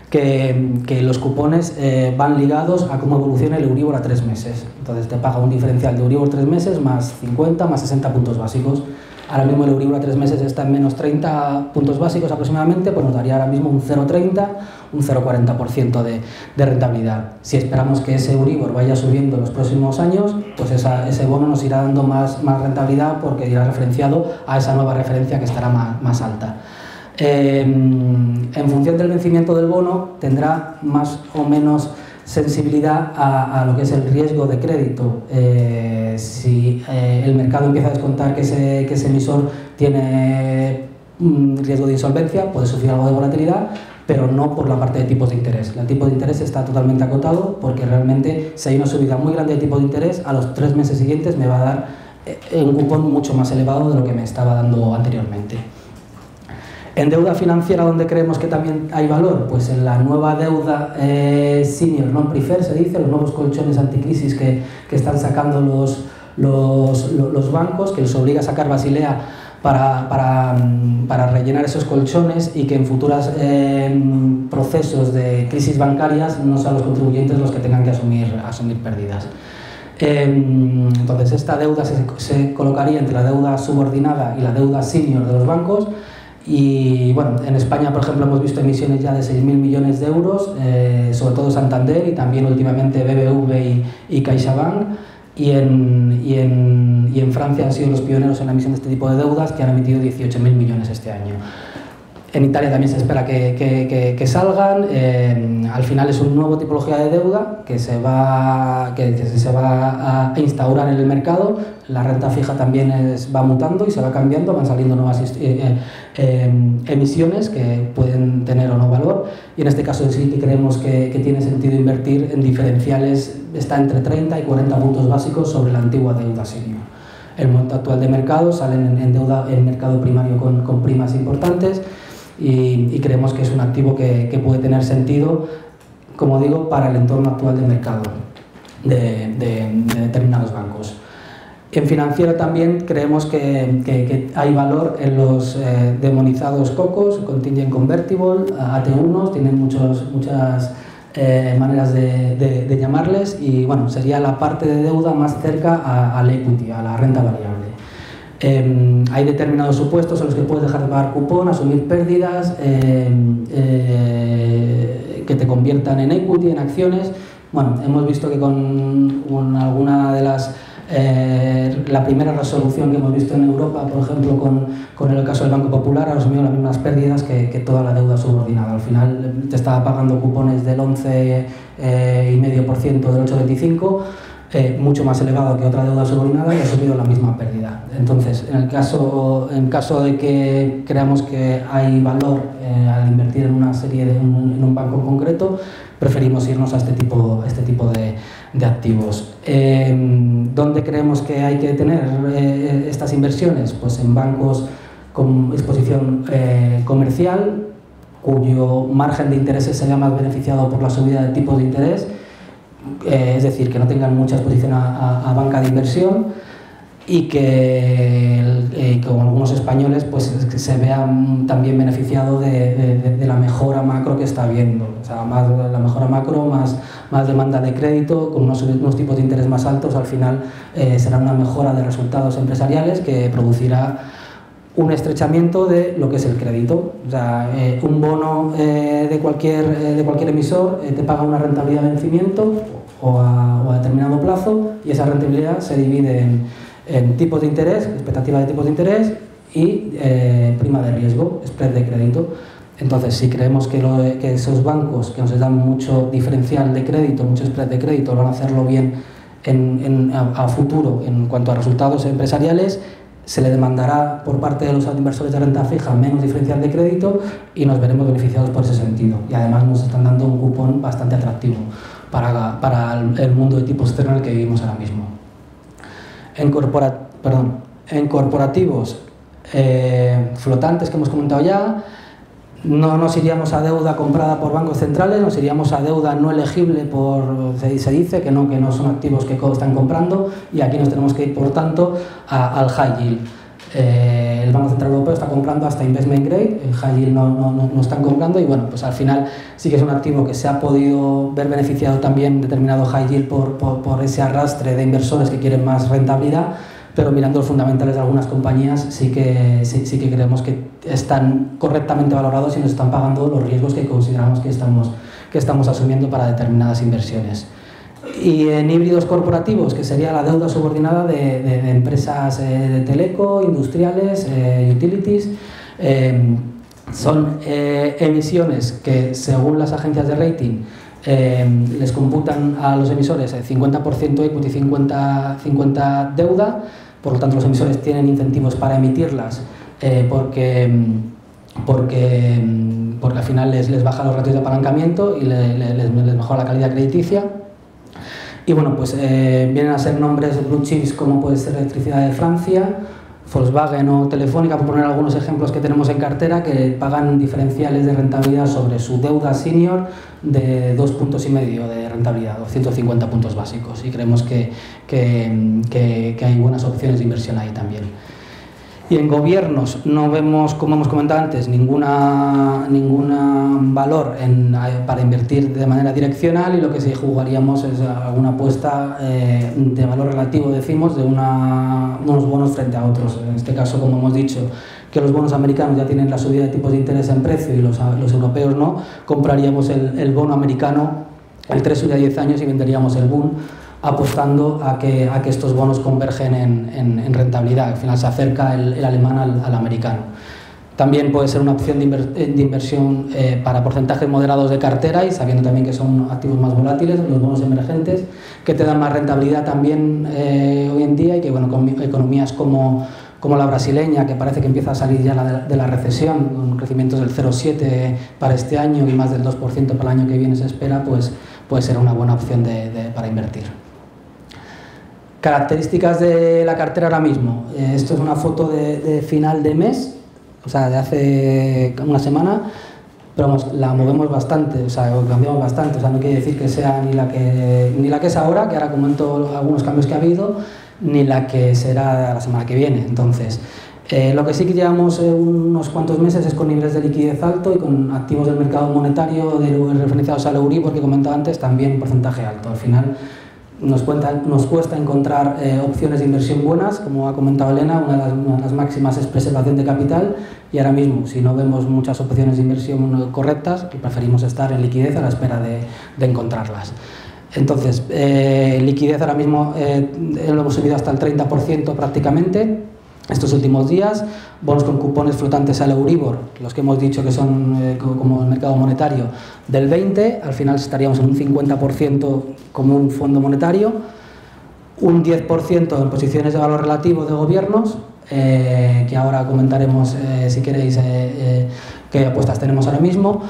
que los cupones van ligados a cómo evoluciona el Euribor a 3 meses. Entonces te paga un diferencial de Euribor 3 meses más 50, más 60 puntos básicos. Ahora mismo el Euribor a 3 meses está en menos 30 puntos básicos aproximadamente, pues nos daría ahora mismo un 0,30, un 0,40% de rentabilidad. Si esperamos que ese Euribor vaya subiendo en los próximos años, pues ese bono nos irá dando más rentabilidad, porque irá referenciado a esa nueva referencia que estará más alta. En función del vencimiento del bono tendrá más o menos sensibilidad a lo que es el riesgo de crédito. Si el mercado empieza a descontar que ese emisor tiene riesgo de insolvencia, puede sufrir algo de volatilidad, pero no por la parte de tipos de interés. El tipo de interés está totalmente acotado, porque realmente si hay una subida muy grande de tipo de interés, a los 3 meses siguientes me va a dar un cupón mucho más elevado de lo que me estaba dando anteriormente. En deuda financiera, ¿dónde creemos que también hay valor? Pues en la nueva deuda senior non-preferred, se dice, los nuevos colchones anticrisis que están sacando los bancos, que les obliga a sacar Basilea para rellenar esos colchones, y que en futuros procesos de crisis bancarias no sean los contribuyentes los que tengan que asumir pérdidas. Entonces esta deuda se colocaría entre la deuda subordinada y la deuda senior de los bancos. Y bueno, en España, por ejemplo, hemos visto emisiones ya de 6.000 millones de euros, sobre todo Santander y también últimamente BBV y CaixaBank, y en Francia han sido los pioneros en la emisión de este tipo de deudas, que han emitido 18.000 millones este año. En Italia también se espera que salgan. Al final es una nueva tipología de deuda que se va a instaurar en el mercado. La renta fija también va mutando y se va cambiando, van saliendo nuevas emisiones que pueden tener o no valor, y en este caso sí que creemos que tiene sentido invertir en diferenciales, está entre 30 y 40 puntos básicos sobre la antigua deuda senior. El momento actual de mercado salen en mercado primario con primas importantes, y creemos que es un activo que puede tener sentido, como digo, para el entorno actual de mercado de determinados bancos. En financiero también creemos que hay valor en los demonizados COCOs, Contingent Convertible, AT1, tienen muchas maneras de llamarles, y bueno, sería la parte de deuda más cerca al equity, a la renta variable. Hay determinados supuestos en los que puedes dejar de pagar cupón, asumir pérdidas, que te conviertan en equity, en acciones. Bueno, hemos visto que con alguna de la primera resolución que hemos visto en Europa, por ejemplo, con el caso del Banco Popular, ha asumido las mismas pérdidas que toda la deuda subordinada. Al final te estaba pagando cupones del 11,5%, del 8,25%, mucho más elevado que otra deuda subordinada, y ha asumido la misma pérdida. Entonces, en caso de que creamos que hay valor al invertir en una serie en un banco en concreto, preferimos irnos a este tipo de activos. ¿Dónde creemos que hay que tener estas inversiones? Pues en bancos con exposición comercial, cuyo margen de intereses se vea más beneficiado por la subida de tipos de interés, es decir, que no tengan mucha exposición a banca de inversión, y que como algunos españoles pues se vean también beneficiados de la mejora macro que está habiendo, o sea, más la mejora macro, más demanda de crédito, con unos tipos de interés más altos, al final será una mejora de resultados empresariales que producirá un estrechamiento de lo que es el crédito. O sea, un bono de cualquier emisor te paga una rentabilidad de vencimiento o a determinado plazo, y esa rentabilidad se divide en tipos de interés, expectativa de tipos de interés y prima de riesgo, spread de crédito. Entonces, si creemos que esos bancos que nos dan mucho diferencial de crédito, mucho spread de crédito, van a hacerlo bien a futuro en cuanto a resultados empresariales, se le demandará por parte de los inversores de renta fija menos diferencial de crédito y nos veremos beneficiados por ese sentido. Y además nos están dando un cupón bastante atractivo para el mundo de tipo externo en el que vivimos ahora mismo. En corporativos flotantes que hemos comentado ya, no nos iríamos a deuda comprada por bancos centrales, nos iríamos a deuda no elegible se dice que no son activos que están comprando, y aquí nos tenemos que ir por tanto al high yield. El Banco Central Europeo está comprando hasta investment grade, el high yield no están comprando, y bueno, pues al final sí que es un activo que se ha podido ver beneficiado también determinado high yield por ese arrastre de inversores que quieren más rentabilidad, pero mirando los fundamentales de algunas compañías sí que creemos que están correctamente valorados y nos están pagando los riesgos que consideramos que estamos asumiendo para determinadas inversiones. Y en híbridos corporativos, que sería la deuda subordinada de empresas de teleco, industriales, utilities, son emisiones que según las agencias de rating les computan a los emisores 50% equity, 50% deuda, por lo tanto los emisores tienen incentivos para emitirlas porque al final les baja los ratios de apalancamiento y les mejora la calidad crediticia. Y bueno, pues vienen a ser nombres blue chips como puede ser Electricidad de Francia, Volkswagen o Telefónica, por poner algunos ejemplos que tenemos en cartera, que pagan diferenciales de rentabilidad sobre su deuda senior de 2,5 puntos de rentabilidad, 250 puntos básicos, y creemos que hay buenas opciones de inversión ahí también. Y en gobiernos no vemos, como hemos comentado antes, ningún valor para invertir de manera direccional, y lo que sí jugaríamos es alguna apuesta de valor relativo, decimos, de unos bonos frente a otros. En este caso, como hemos dicho, que los bonos americanos ya tienen la subida de tipos de interés en precio y los europeos no, compraríamos el bono americano, el Treasury a 10 años, y venderíamos el Bund, apostando a que estos bonos convergen en rentabilidad. Al final se acerca el alemán al americano. También puede ser una opción de inversión para porcentajes moderados de cartera, y sabiendo también que son activos más volátiles, los bonos emergentes, que te dan más rentabilidad también hoy en día, y que bueno, con economías como la brasileña, que parece que empieza a salir ya de la recesión, con crecimientos del 0,7 para este año y más del 2% para el año que viene se espera, pues puede ser una buena opción para invertir. Características de la cartera ahora mismo. Esto es una foto de final de mes, o sea, de hace una semana, pero vamos, la movemos bastante, o sea, cambiamos bastante, o sea, no quiere decir que sea ni la que es ahora, que ahora comento algunos cambios que ha habido, ni la que será la semana que viene. Entonces, lo que sí que llevamos unos cuantos meses es con niveles de liquidez alto y con activos del mercado monetario referenciados al Euribor, que comentaba antes, también porcentaje alto. Al final nos cuesta encontrar opciones de inversión buenas, como ha comentado Elena, una de las máximas es preservación de capital, y ahora mismo, si no vemos muchas opciones de inversión correctas, preferimos estar en liquidez a la espera de encontrarlas. Entonces, liquidez ahora mismo lo hemos subido hasta el 30% prácticamente estos últimos días. Bonos con cupones flotantes al Euribor, los que hemos dicho que son como el mercado monetario, del 20%, al final estaríamos en un 50% como un fondo monetario, un 10% en posiciones de valor relativo de gobiernos, que ahora comentaremos si queréis qué apuestas tenemos ahora mismo.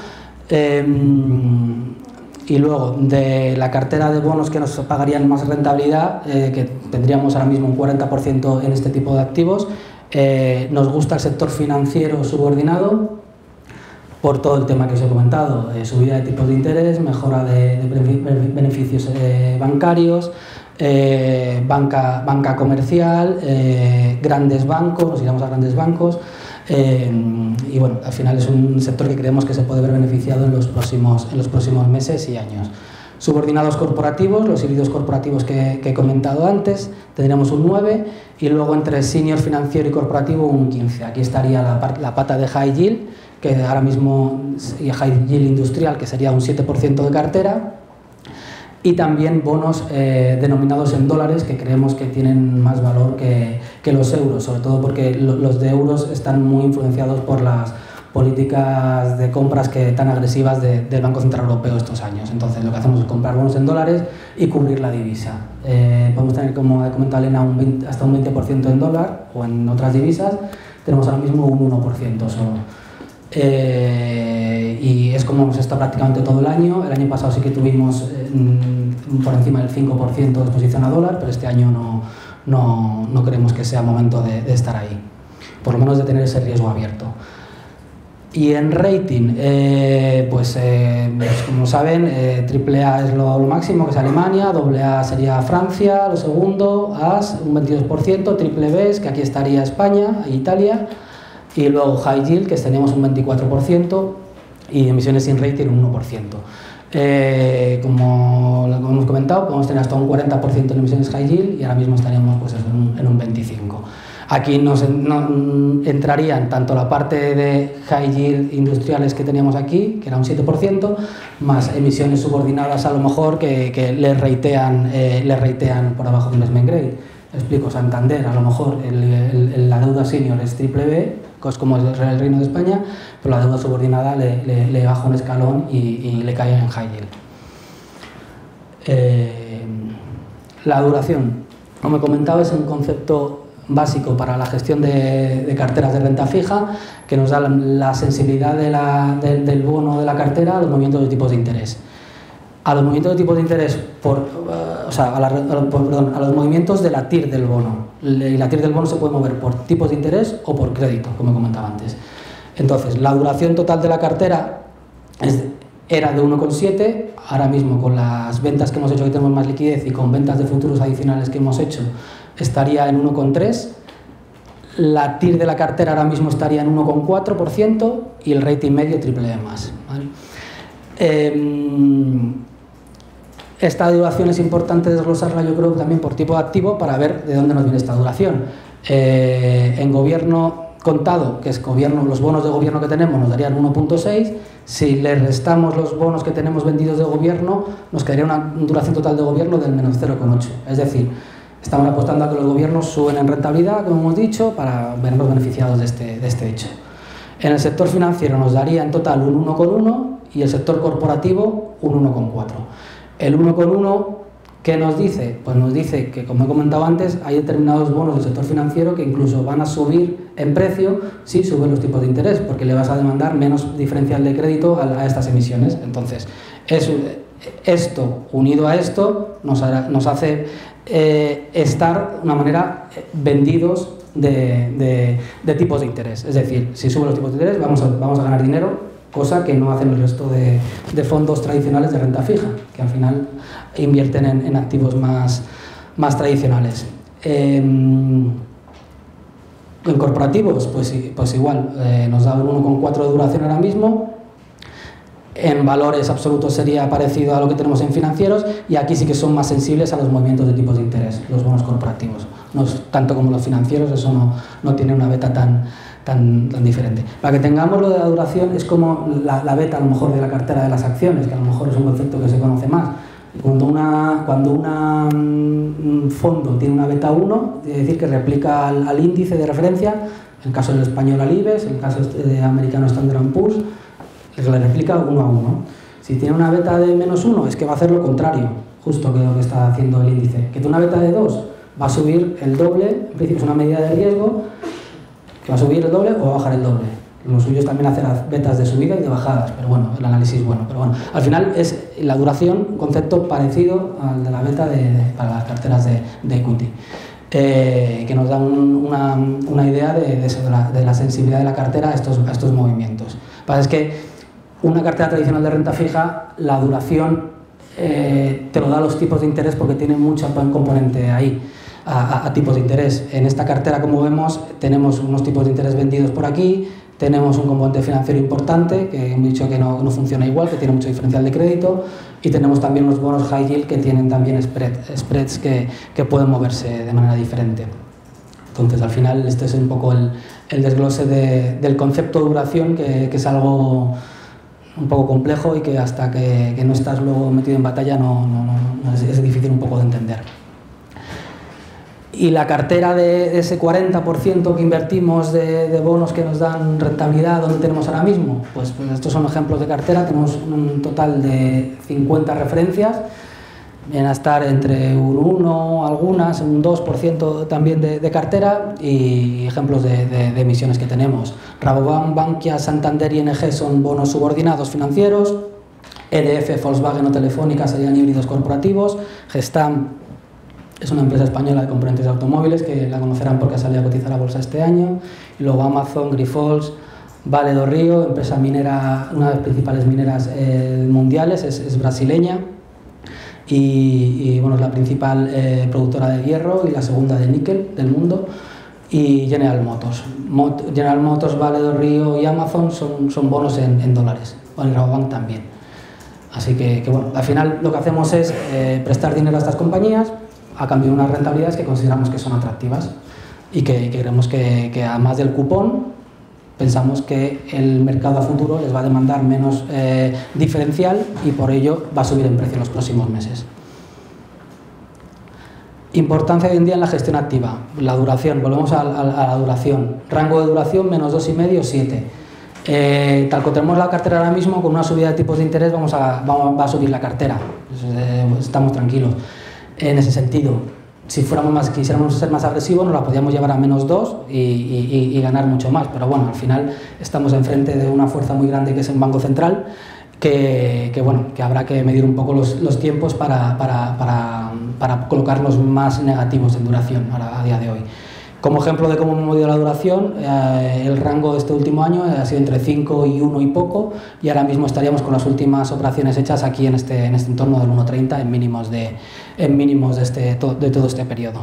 Y luego, de la cartera de bonos que nos pagarían más rentabilidad, que tendríamos ahora mismo un 40% en este tipo de activos, nos gusta el sector financiero subordinado, por todo el tema que os he comentado, subida de tipos de interés, mejora de beneficios bancarios, banca comercial, grandes bancos, nos iremos a grandes bancos, y bueno, al final es un sector que creemos que se puede ver beneficiado en los próximos meses y años. Subordinados corporativos, los híbridos corporativos que he comentado antes, tendríamos un 9 y luego entre senior financiero y corporativo un 15. Aquí estaría la pata de high yield, que ahora mismo, y high yield industrial, que sería un 7% de cartera, y también bonos denominados en dólares, que creemos que tienen más valor que los euros, sobre todo porque los de euros están muy influenciados por las políticas de compras tan agresivas del Banco Central Europeo estos años. Entonces lo que hacemos es comprar bonos en dólares y cubrir la divisa. Podemos tener, como ha comentado Elena, hasta un 20% en dólar o en otras divisas. Tenemos ahora mismo un 1% solo. Y es como hemos estado prácticamente todo el año. El año pasado sí que tuvimos por encima del 5% de exposición a dólar, pero este año no creemos que sea momento de estar ahí, por lo menos de tener ese riesgo abierto. Y en rating, pues como saben, AAA es lo máximo, que es Alemania, AA sería Francia, lo segundo, AS un 22%, triple B, que aquí estaría España e Italia, y luego High Yield, que teníamos un 24%, y emisiones sin rating un 1%. Como lo hemos comentado, podemos tener hasta un 40% en emisiones High Yield y ahora mismo estaríamos pues, en un 25%. Aquí entrarían tanto la parte de high yield industriales que teníamos aquí, que era un 7%, más emisiones subordinadas a lo mejor que le ratean por abajo de investment grade. Explico, Santander, a lo mejor la deuda senior es triple B, que es como el Reino de España, pero la deuda subordinada le baja un escalón y le cae en high yield. La duración, como he comentado, es un concepto básico para la gestión de carteras de renta fija, que nos da la sensibilidad del bono de la cartera a los movimientos de tipos de interés. A los movimientos de tipos de interés, a los movimientos de la TIR del bono. Y la TIR del bono se puede mover por tipos de interés o por crédito, como comentaba antes. Entonces, la duración total de la cartera era de 1,7, ahora mismo con las ventas que hemos hecho, que tenemos más liquidez, y con ventas de futuros adicionales que hemos hecho, estaría en 1,3, la TIR de la cartera ahora mismo estaría en 1,4% y el rating medio triple E más. ¿Vale? Esta duración es importante desglosarla, yo creo, también por tipo de activo para ver de dónde nos viene esta duración. En gobierno contado, que es los bonos de gobierno que tenemos, nos darían 1,6. Si le restamos los bonos que tenemos vendidos de gobierno, nos quedaría una duración total de gobierno del menos 0,8. Es decir, estamos apostando a que los gobiernos suben en rentabilidad, como hemos dicho, para vernos beneficiados de este hecho. En el sector financiero nos daría en total un 1,1 y el sector corporativo un 1,4. El 1,1, ¿qué nos dice? Pues nos dice que, como he comentado antes, hay determinados bonos del sector financiero que incluso van a subir en precio si suben los tipos de interés, porque le vas a demandar menos diferencial de crédito a estas emisiones. Entonces, esto, unido a esto, nos hace estar de una manera vendidos de tipos de interés. Es decir, si suben los tipos de interés vamos a ganar dinero, cosa que no hacen el resto de fondos tradicionales de renta fija, que al final invierten en activos más tradicionales. En corporativos, pues igual, nos da un 1,4 de duración ahora mismo. En valores absolutos sería parecido a lo que tenemos en financieros, y aquí sí que son más sensibles a los movimientos de tipos de interés, los bonos corporativos. No es tanto como los financieros, eso no tiene una beta tan diferente. Para que tengamos lo de la duración, es como la beta a lo mejor de la cartera de las acciones, que a lo mejor es un concepto que se conoce más. Cuando un fondo tiene una beta 1, quiere decir que replica al índice de referencia, en el caso del español al IBEX, en el caso de americano Standard & Poor's, le replica 1 a 1. Si tiene una beta de menos 1, es que va a hacer lo contrario, justo que lo que está haciendo el índice. Que tiene una beta de 2, va a subir el doble, en principio es una medida de riesgo, que va a subir el doble o va a bajar el doble. Lo suyo es también hacer betas de subida y de bajadas, pero bueno, el análisis es bueno. Pero bueno, al final es la duración, un concepto parecido al de la beta para las carteras de equity, que nos da una idea de la sensibilidad de la cartera a estos movimientos. Lo que pasa es que Una cartera tradicional de renta fija, la duración te lo da los tipos de interés porque tiene mucho componente ahí a tipos de interés. En esta cartera, como vemos, tenemos unos tipos de interés vendidos por aquí, tenemos un componente financiero importante, que hemos dicho que no funciona igual, que tiene mucho diferencial de crédito, y tenemos también unos bonos high yield que tienen también spreads que pueden moverse de manera diferente. Entonces, al final, este es un poco el desglose del concepto de duración, que es algo un poco complejo y que hasta que no estás luego metido en batalla es difícil un poco de entender. Y la cartera de ese 40% que invertimos de bonos que nos dan rentabilidad, ¿dónde tenemos ahora mismo? Pues estos son ejemplos de cartera, tenemos un total de 50 referencias, vienen a estar entre un 1, algunas, un 2% también de cartera, y ejemplos de emisiones que tenemos. Rabobank, Bankia, Santander y ING son bonos subordinados financieros, EDF, Volkswagen o Telefónica serían híbridos corporativos, Gestam es una empresa española de componentes de automóviles que la conocerán porque ha salido a cotizar a bolsa este año, y luego Amazon, Grifols, Vale do Rio, empresa minera, una de las principales mineras mundiales, es brasileña, y bueno, es la principal productora de hierro y la segunda de níquel del mundo, y General Motors. General Motors, Vale do Rio y Amazon son bonos en dólares, o en Rabobank también. Así que bueno, al final lo que hacemos es prestar dinero a estas compañías a cambio de unas rentabilidades que consideramos que son atractivas y que creemos que además del cupón, pensamos que el mercado a futuro les va a demandar menos diferencial y por ello va a subir en precio en los próximos meses. Importancia hoy en día en la gestión activa, la duración, volvemos a la duración, rango de duración menos 2,5 o 7. Tal como tenemos la cartera ahora mismo, con una subida de tipos de interés va a subir la cartera, estamos tranquilos. En ese sentido, si quisiéramos ser más agresivos, nos la podríamos llevar a menos 2 y ganar mucho más, pero bueno, al final estamos enfrente de una fuerza muy grande que es un banco central, que habrá que medir un poco los tiempos para colocarlos más negativos en duración a día de hoy. Como ejemplo de cómo hemos movido la duración, el rango de este último año ha sido entre 5 y 1 y poco, y ahora mismo estaríamos con las últimas operaciones hechas aquí en este entorno del 1,30 en mínimos de todo este periodo.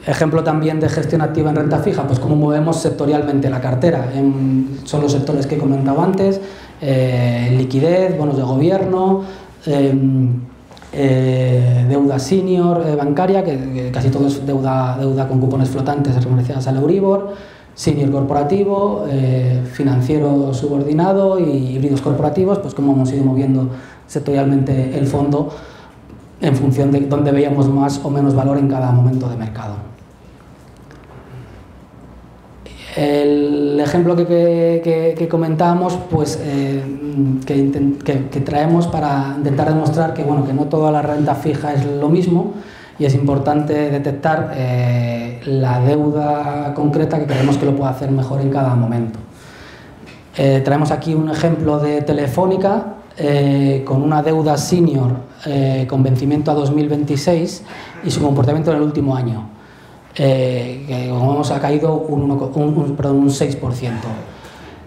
Ejemplo también de gestión activa en renta fija, pues cómo movemos sectorialmente la cartera. Son los sectores que he comentado antes, liquidez, bonos de gobierno, deuda senior bancaria, que casi todo es deuda con cupones flotantes referenciadas al Euribor, senior corporativo, financiero subordinado y híbridos corporativos, pues cómo hemos ido moviendo sectorialmente el fondo en función de dónde veíamos más o menos valor en cada momento de mercado. El ejemplo que comentábamos, pues que traemos para intentar demostrar que no toda la renta fija es lo mismo, y es importante detectar la deuda concreta que creemos que lo puede hacer mejor en cada momento. Traemos aquí un ejemplo de Telefónica con una deuda senior con vencimiento a 2026 y su comportamiento en el último año. Que como vemos ha caído un 6%.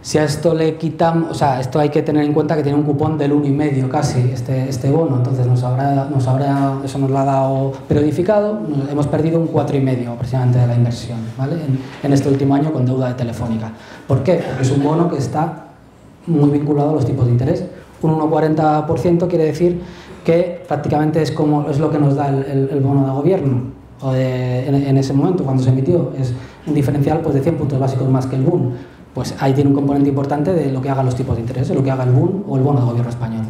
Si a esto le quitamos, esto hay que tener en cuenta que tiene un cupón del 1,5 casi este bono, entonces eso nos lo ha dado periodificado, hemos perdido un 4,5 aproximadamente de la inversión, ¿vale? en este último año con deuda de Telefónica. ¿Por qué? Porque es un bono que está muy vinculado a los tipos de interés. Un 1,40% quiere decir que prácticamente es lo que nos da el bono de gobierno. En ese momento, cuando se emitió, es un diferencial de 100 puntos básicos más que el Bund. Pues ahí tiene un componente importante de lo que hagan los tipos de interés, de lo que haga el Bund o el bono de gobierno español.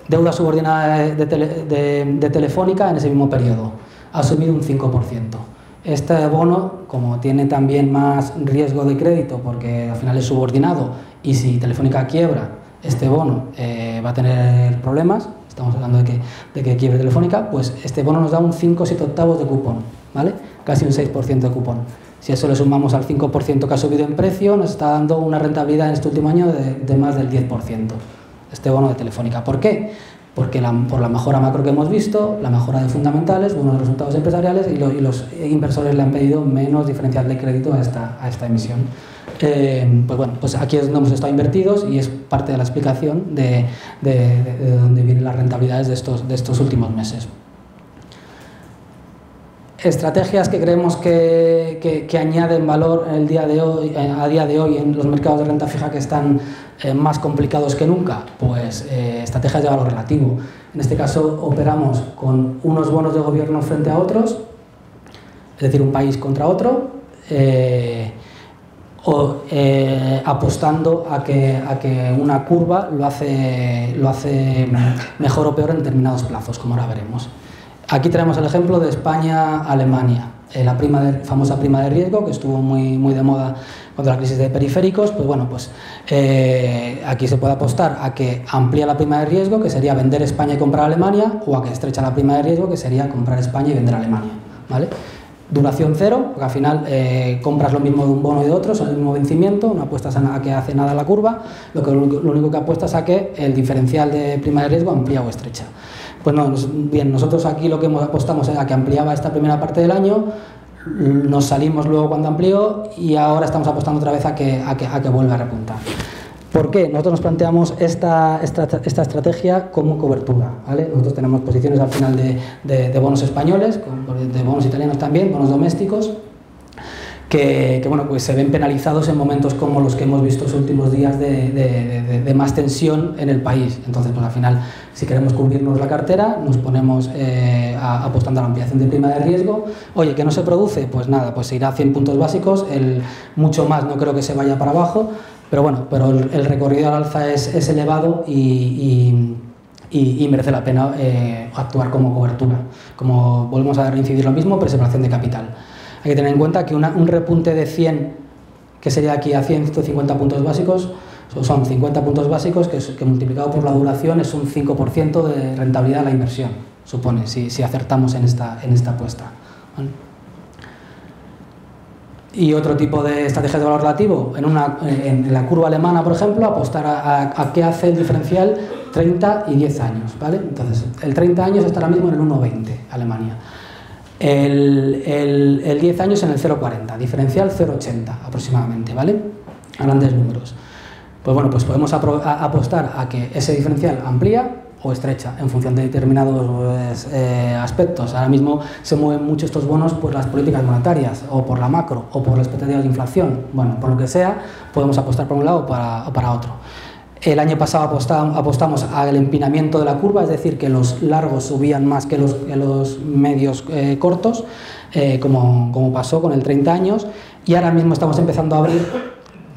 Deuda subordinada de Telefónica en ese mismo periodo ha subido un 5%. Este bono, como tiene también más riesgo de crédito porque al final es subordinado, y si Telefónica quiebra, este bono va a tener problemas. Estamos hablando de que quiebre Telefónica, pues este bono nos da un 5,7 de cupón, ¿vale? Casi un 6% de cupón. Si eso le sumamos al 5% que ha subido en precio, nos está dando una rentabilidad en este último año de más del 10%, este bono de Telefónica. ¿Por qué? Porque por la mejora macro que hemos visto, la mejora de fundamentales, buenos resultados empresariales, y los inversores le han pedido menos diferencial de crédito a esta emisión. Pues bueno, pues aquí es donde hemos estado invertidos y es parte de la explicación de dónde vienen las rentabilidades de estos últimos meses. Estrategias que creemos que añaden valor a día de hoy en los mercados de renta fija que están más complicados que nunca, pues estrategias de valor relativo. En este caso operamos con unos bonos de gobierno frente a otros, es decir, un país contra otro, apostando a que una curva lo hace mejor o peor en determinados plazos, como ahora veremos. Aquí tenemos el ejemplo de España-Alemania, la famosa prima de riesgo que estuvo muy de moda contra la crisis de periféricos. Pues bueno, pues aquí se puede apostar a que amplía la prima de riesgo, que sería vender España y comprar Alemania, o a que estrecha la prima de riesgo, que sería comprar España y vender Alemania, ¿vale? Duración cero, porque al final compras lo mismo de un bono y de otro, son el mismo vencimiento, no apuestas a que hace nada la curva, lo único que apuestas es a que el diferencial de prima de riesgo amplía o estrecha. Pues no, bien, nosotros aquí lo que apostamos es a que ampliaba esta primera parte del año, nos salimos luego cuando amplió y ahora estamos apostando otra vez a que vuelva a repuntar. ¿Por qué? Nosotros nos planteamos esta estrategia como cobertura, ¿vale? Nosotros tenemos posiciones al final de bonos españoles, de bonos italianos también, bonos domésticos, que bueno, pues se ven penalizados en momentos como los que hemos visto los últimos días de más tensión en el país. Entonces, pues al final, si queremos cubrirnos la cartera, nos ponemos apostando a la ampliación de prima de riesgo. Oye, ¿que no se produce? Pues nada, pues se irá a 100 puntos básicos, mucho más no creo que se vaya para abajo, pero bueno, pero el recorrido al alza es elevado y merece la pena actuar como cobertura. Como volvemos a reincidir lo mismo, preservación de capital. Hay que tener en cuenta que un repunte de 100, que sería aquí a 150 puntos básicos, son 50 puntos básicos que multiplicado por la duración es un 5% de rentabilidad de la inversión, supone, si acertamos en esta apuesta, ¿vale? Y otro tipo de estrategias de valor relativo, en la curva alemana, por ejemplo, apostar a qué hace el diferencial 30 y 10 años, ¿vale? Entonces, el 30 años está ahora mismo en el 1,20, Alemania. El 10 años en el 0,40, diferencial 0,80 aproximadamente, ¿vale? A grandes números. Pues bueno, pues podemos apostar a que ese diferencial amplía o estrecha en función de determinados aspectos. Ahora mismo se mueven mucho estos bonos por las políticas monetarias, o por la macro, o por las expectativas de inflación. Bueno, por lo que sea, podemos apostar por un lado o para otro. El año pasado apostamos al empinamiento de la curva, es decir, que los largos subían más que los medios cortos, como pasó con el 30 años, y ahora mismo estamos empezando a abrir,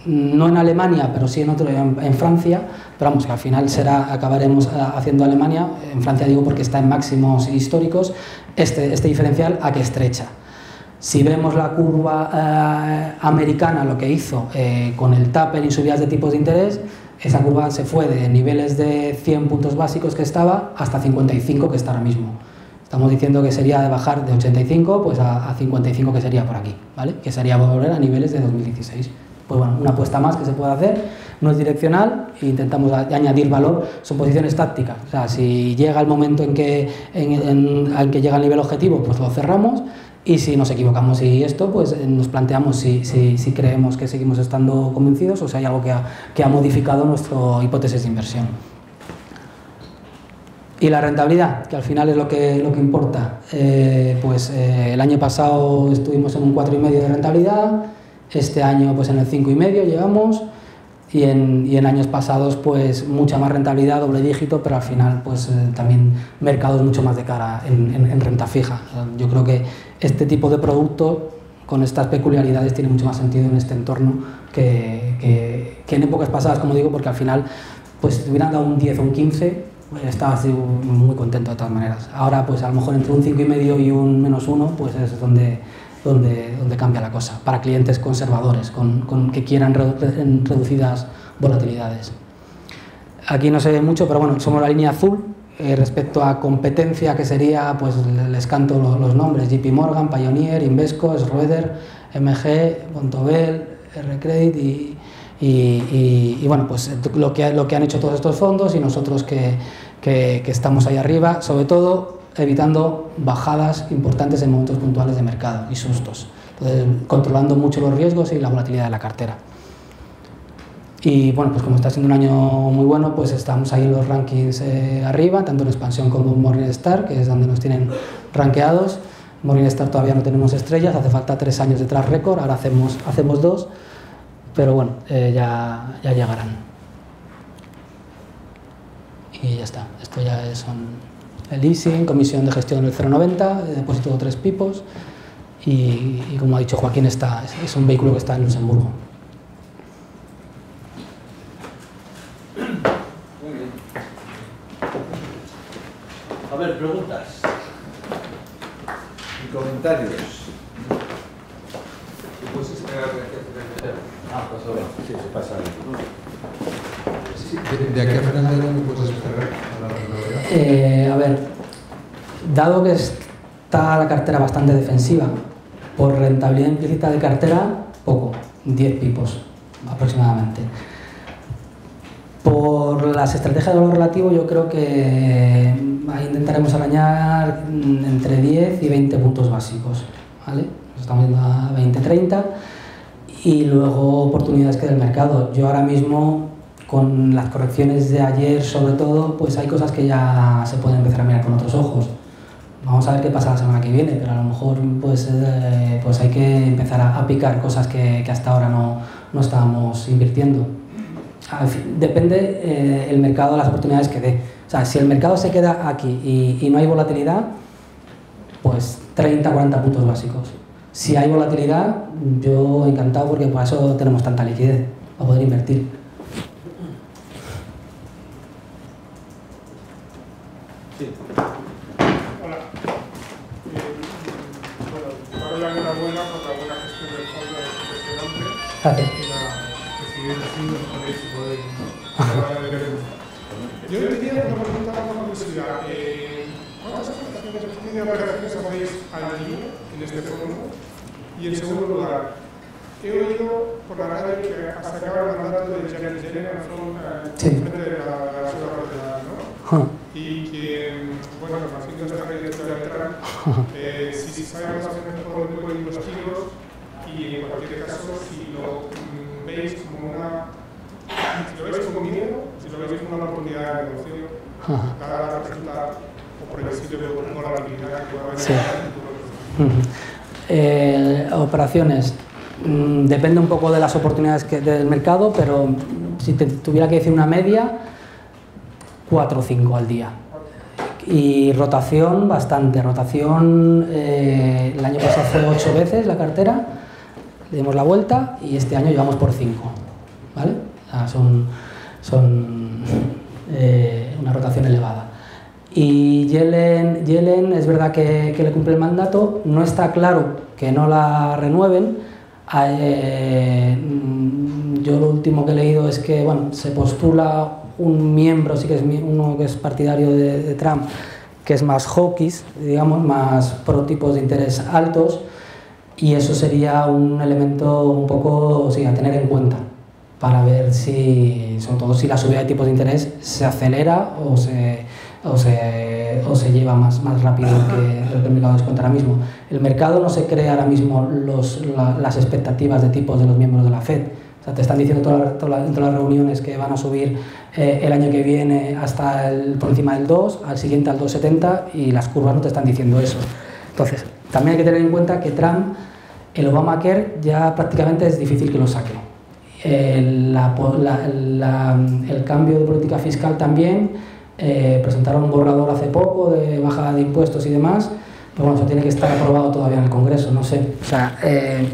no en Alemania, pero sí en Francia, pero vamos, que al final acabaremos haciendo Alemania, en Francia digo porque está en máximos históricos, este diferencial a que estrecha. Si vemos la curva americana, lo que hizo con el taper y subidas de tipos de interés, esa curva se fue de niveles de 100 puntos básicos que estaba hasta 55 que está ahora mismo. Estamos diciendo que sería de bajar de 85 pues a 55 que sería por aquí, ¿vale? Que sería volver a niveles de 2016. Pues bueno, una apuesta más que se puede hacer, no es direccional, e intentamos añadir valor, son posiciones tácticas. O sea, si llega el momento en que llega el nivel objetivo, pues lo cerramos. Y si nos equivocamos y esto, pues nos planteamos si creemos que seguimos estando convencidos o si hay algo que ha modificado nuestra hipótesis de inversión. Y la rentabilidad, que al final es lo que importa. El año pasado estuvimos en un 4,5 de rentabilidad, este año pues en el 5,5 llegamos, y en años pasados pues mucha más rentabilidad, doble dígito, pero al final pues también mercados mucho más de cara en renta fija. Yo creo que este tipo de producto con estas peculiaridades tiene mucho más sentido en este entorno que en épocas pasadas, como digo, porque al final pues si te hubieran dado un 10 o un 15 pues estabas muy contento de todas maneras. Ahora pues a lo mejor entre un 5,5 y un -1 pues es donde cambia la cosa, para clientes conservadores, que quieran reducidas volatilidades. Aquí no se ve mucho, pero bueno, somos la línea azul. Respecto a competencia, que sería, pues les canto los nombres: JP Morgan, Pioneer, Invesco, Schroeder, MG, Vontobel, R-Credit y bueno, pues lo que han hecho todos estos fondos y nosotros que estamos ahí arriba, sobre todo evitando bajadas importantes en momentos puntuales de mercado y sustos. Entonces, controlando mucho los riesgos y la volatilidad de la cartera. Y bueno, pues como está siendo un año muy bueno, pues estamos ahí en los rankings arriba, tanto en expansión como en Morningstar, que es donde nos tienen rankeados. Morningstar todavía no tenemos estrellas, hace falta 3 años de track record, ahora hacemos 2, pero bueno, ya llegarán. Y ya está, esto ya son el leasing, comisión de gestión del 0,90, depósito de 3 pipos y como ha dicho Joaquín, es un vehículo que está en Luxemburgo. Muy bien. A ver, preguntas y comentarios. ¿Puedes esperar Pues ahora, sí, se pasa ahí. de aquí a final de año puedes esperar a la renovación? A ver, dado que está la cartera bastante defensiva, por rentabilidad implícita de cartera, poco, 10 pipos aproximadamente. Por las estrategias de valor relativo, yo creo que ahí intentaremos arañar entre 10 y 20 puntos básicos, ¿vale? Estamos yendo a 20-30 y luego oportunidades que del mercado. Yo ahora mismo, con las correcciones de ayer sobre todo, pues hay cosas que ya se pueden empezar a mirar con otros ojos. Vamos a ver qué pasa la semana que viene, pero a lo mejor pues hay que empezar a picar cosas que hasta ahora no estábamos invirtiendo. Depende el mercado de las oportunidades que dé. O sea, si el mercado se queda aquí y no hay volatilidad, pues 30-40 puntos básicos. Si hay volatilidad, yo encantado porque por eso tenemos tanta liquidez para poder invertir. Sí. Hola. Bueno, daros la enhorabuena por la buena gestión del fondo impresionante. Gracias. Y la siguiente sí nos podéis Yo tenía una pregunta con curiosidad. ¿Cuántas operaciones hacéis al día en este fondo? Y en segundo lugar, he oído por la radio que hasta acaba el mandato de Janet Yellen frente de la ciudad federal, ¿no? Y que, bueno, haciendo esta candidatura de Trump, si sabemos más o menos por dónde pueden ir los tiros y en cualquier caso, si lo veis como si lo veis como miedo, si lo veis como una oportunidad de negocio, dada la pregunta o previsible volatilidad que va a haber en el futuro. Operaciones. Depende un poco de las oportunidades del mercado, pero si te tuviera que decir una media, 4 o 5 al día. Y rotación, bastante. Rotación, el año pasado fue 8 veces la cartera, le dimos la vuelta y este año llevamos por 5. ¿Vale? Son una rotación elevada. Y Yellen es verdad que le cumple el mandato, no está claro que no la renueven. Yo lo último que he leído es que bueno, se postula un miembro, sí que es uno que es partidario de Trump, que es más hawkish, digamos, más pro tipos de interés altos, y eso sería un elemento un poco sí, a tener en cuenta para ver si, sobre todo si la subida de tipos de interés se acelera o se lleva más rápido que el mercado descuenta ahora mismo. El mercado no se cree ahora mismo las expectativas de tipos de los miembros de la FED. O sea, te están diciendo en todas las reuniones que van a subir el año que viene hasta por encima del 2, al siguiente al 2,70 y las curvas no te están diciendo eso. Entonces, también hay que tener en cuenta que Trump, el Obamacare ya prácticamente es difícil que lo saque. El cambio de política fiscal también, presentaron un borrador hace poco de bajada de impuestos y demás, pero bueno, eso tiene que estar aprobado todavía en el Congreso, no sé. O sea,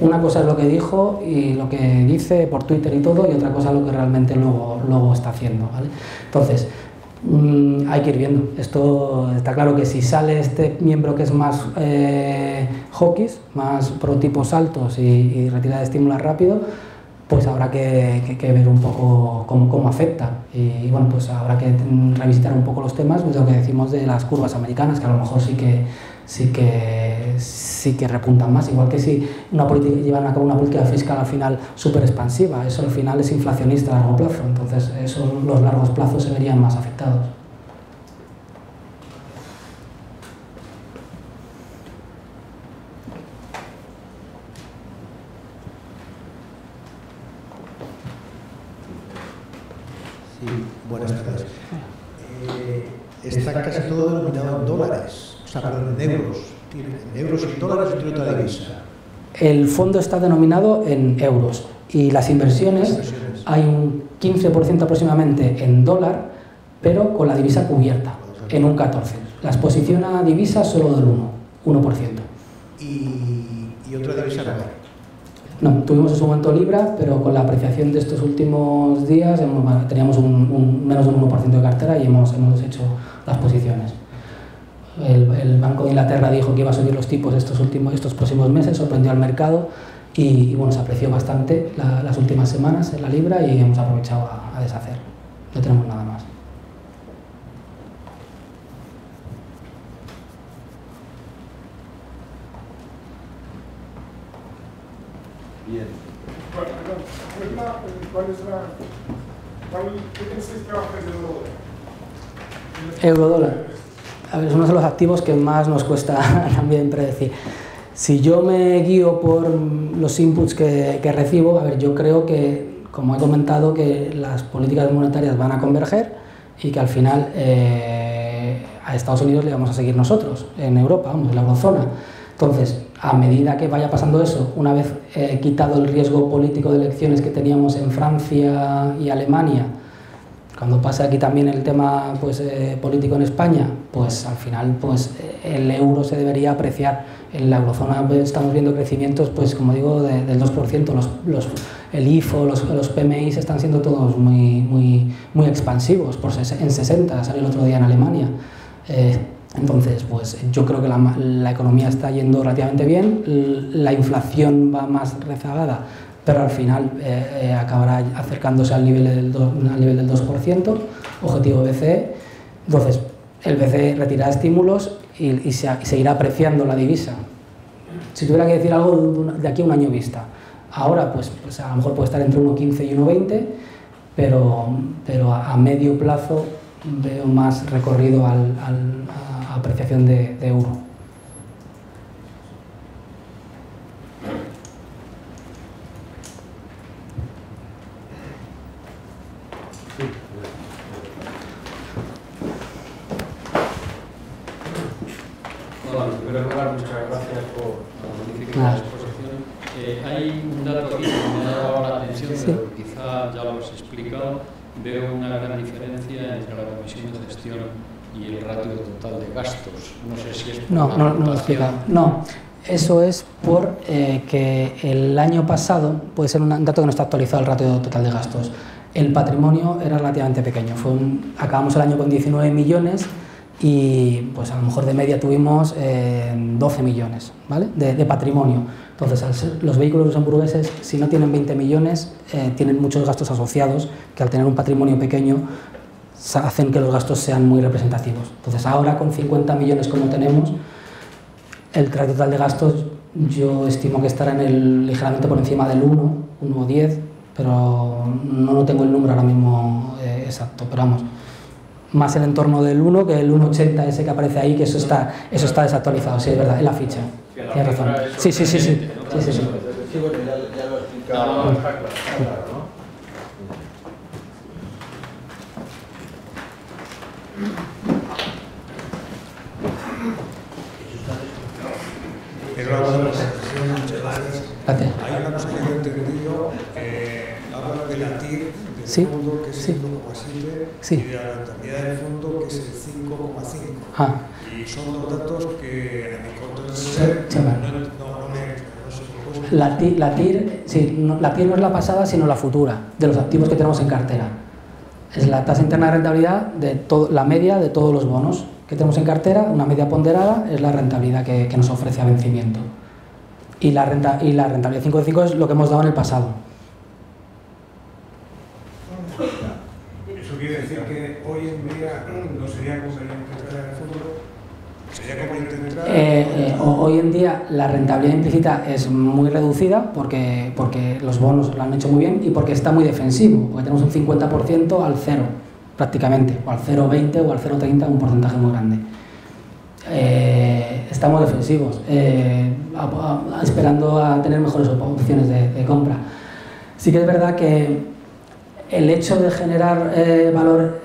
una cosa es lo que dijo y lo que dice por Twitter y todo, y otra cosa es lo que realmente luego está haciendo, ¿vale? Entonces, hay que ir viendo. Esto está claro que si sale este miembro que es más hawkish, más pro tipos altos y retirada de estímulos rápido, pues habrá que ver un poco cómo afecta y bueno, pues habrá que revisitar un poco los temas, pues lo que decimos de las curvas americanas, que a lo mejor sí que repuntan más, igual que si llevan a cabo una política fiscal al final súper expansiva, eso al final es inflacionista a largo plazo, entonces los largos plazos se verían más afectados. está casi todo denominado en dólares, o sea, perdón, en euros. En euros y dólares y tiene otra divisa. El fondo está denominado en euros y las inversiones hay un 15% aproximadamente en dólar, pero con la divisa cubierta, en un 14%. La exposición a divisa solo del 1%. ¿Y otra divisa no? No, tuvimos en su momento libra, pero con la apreciación de estos últimos días teníamos menos de un 1% de cartera y hemos hecho las posiciones. El Banco de Inglaterra dijo que iba a subir los tipos estos próximos meses, sorprendió al mercado y bueno, se apreció bastante las últimas semanas en la libra y hemos aprovechado a deshacer. No tenemos nada más. Bien. ¿Qué pensáis que va a hacer el eurodólar? Eurodólar. A ver, es uno de los activos que más nos cuesta también predecir. Si yo me guío por los inputs que recibo, a ver, yo creo que, como he comentado, que las políticas monetarias van a converger y que al final a Estados Unidos le vamos a seguir nosotros, en Europa, vamos, en la eurozona. Entonces, a medida que vaya pasando eso, una vez quitado el riesgo político de elecciones que teníamos en Francia y Alemania, cuando pase aquí también el tema político en España, pues al final el euro se debería apreciar. En la eurozona estamos viendo crecimientos, pues como digo, del 2%. El IFO, los PMI están siendo todos muy expansivos, en 60, salió el otro día en Alemania. Entonces, pues yo creo que la economía está yendo relativamente bien, la inflación va más rezagada, pero al final acabará acercándose al nivel del 2%, objetivo BCE. Entonces, el BCE retirará estímulos y seguirá apreciando la divisa. Si tuviera que decir algo de aquí a un año vista, ahora pues a lo mejor puede estar entre 1,15 y 1,20, pero a medio plazo veo más recorrido a apreciación de euro. Hola, en primer lugar, muchas gracias por la magnífica exposición. Hay un dato aquí que me ha llamado la atención, pero quizá ya lo has explicado. Veo una gran diferencia entre la comisión de gestión y el ratio total de gastos. No sé si es por No lo he explicado. No, eso es por que el año pasado, puede ser un dato que no está actualizado el ratio total de gastos, el patrimonio era relativamente pequeño. Acabamos el año con 19 millones y pues a lo mejor de media tuvimos 12 millones, ¿vale? de patrimonio. Entonces, los vehículos luxemburgueses, si no tienen 20 millones, tienen muchos gastos asociados que al tener un patrimonio pequeño hacen que los gastos sean muy representativos. Entonces, ahora con 50 millones como tenemos, el ratio total de gastos yo estimo que estará ligeramente por encima del 1,10, pero no tengo el número ahora mismo exacto, pero vamos, más el entorno del 1 que el 1,80 ese que aparece ahí, que eso está desactualizado, sí, es verdad, en la ficha. Tienes razón. Sí. Sí, bueno, ya lo he explicado. Está claro, ¿no? Pero la presentación, muchas gracias. Hay una cosa que no he entendido, habla de la TIR del fondo, que es el 1,7, y de la rentabilidad del fondo, que es el 5,5. Y son dos datos que a mi corto entender no sé. La TIR no es la pasada, sino la futura, de los activos que tenemos en cartera. Es la tasa interna de rentabilidad la media de todos los bonos que tenemos en cartera, una media ponderada, es la rentabilidad que nos ofrece a vencimiento. Y la rentabilidad 5,5 es lo que hemos dado en el pasado. Eso quiere decir que hoy en día no sería conveniente entrar en el fondo. ¿Sería conveniente entrar? Hoy en día la rentabilidad implícita es muy reducida porque los bonos lo han hecho muy bien y porque está muy defensivo, porque tenemos un 50% al cero prácticamente, o al 0,20 o al 0,30, un porcentaje muy grande. Estamos defensivos, esperando a tener mejores opciones de compra. Sí que es verdad que el hecho de generar valor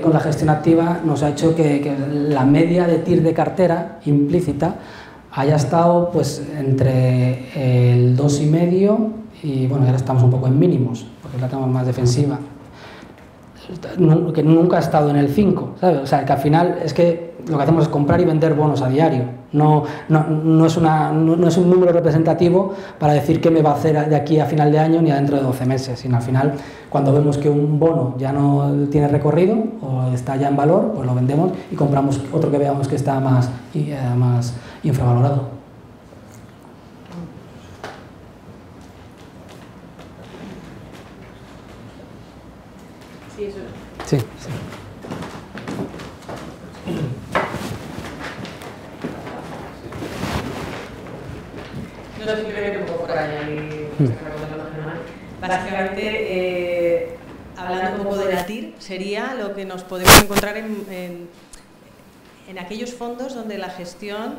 con la gestión activa nos ha hecho que la media de TIR de cartera implícita haya estado pues entre el 2,5 y bueno, ahora estamos un poco en mínimos, porque la tenemos más defensiva, que nunca ha estado en el 5, ¿sabes? O sea, que al final es que lo que hacemos es comprar y vender bonos a diario, no es un número representativo para decir qué me va a hacer de aquí a final de año ni dentro de 12 meses, sino al final, cuando vemos que un bono ya no tiene recorrido o está ya en valor, pues lo vendemos y compramos otro que veamos que está más infravalorado. Sí, eso. Sí, sí. No, simplemente un poco por añadir, básicamente, hablando un poco de la TIR, sería lo que nos podemos encontrar en aquellos fondos donde la gestión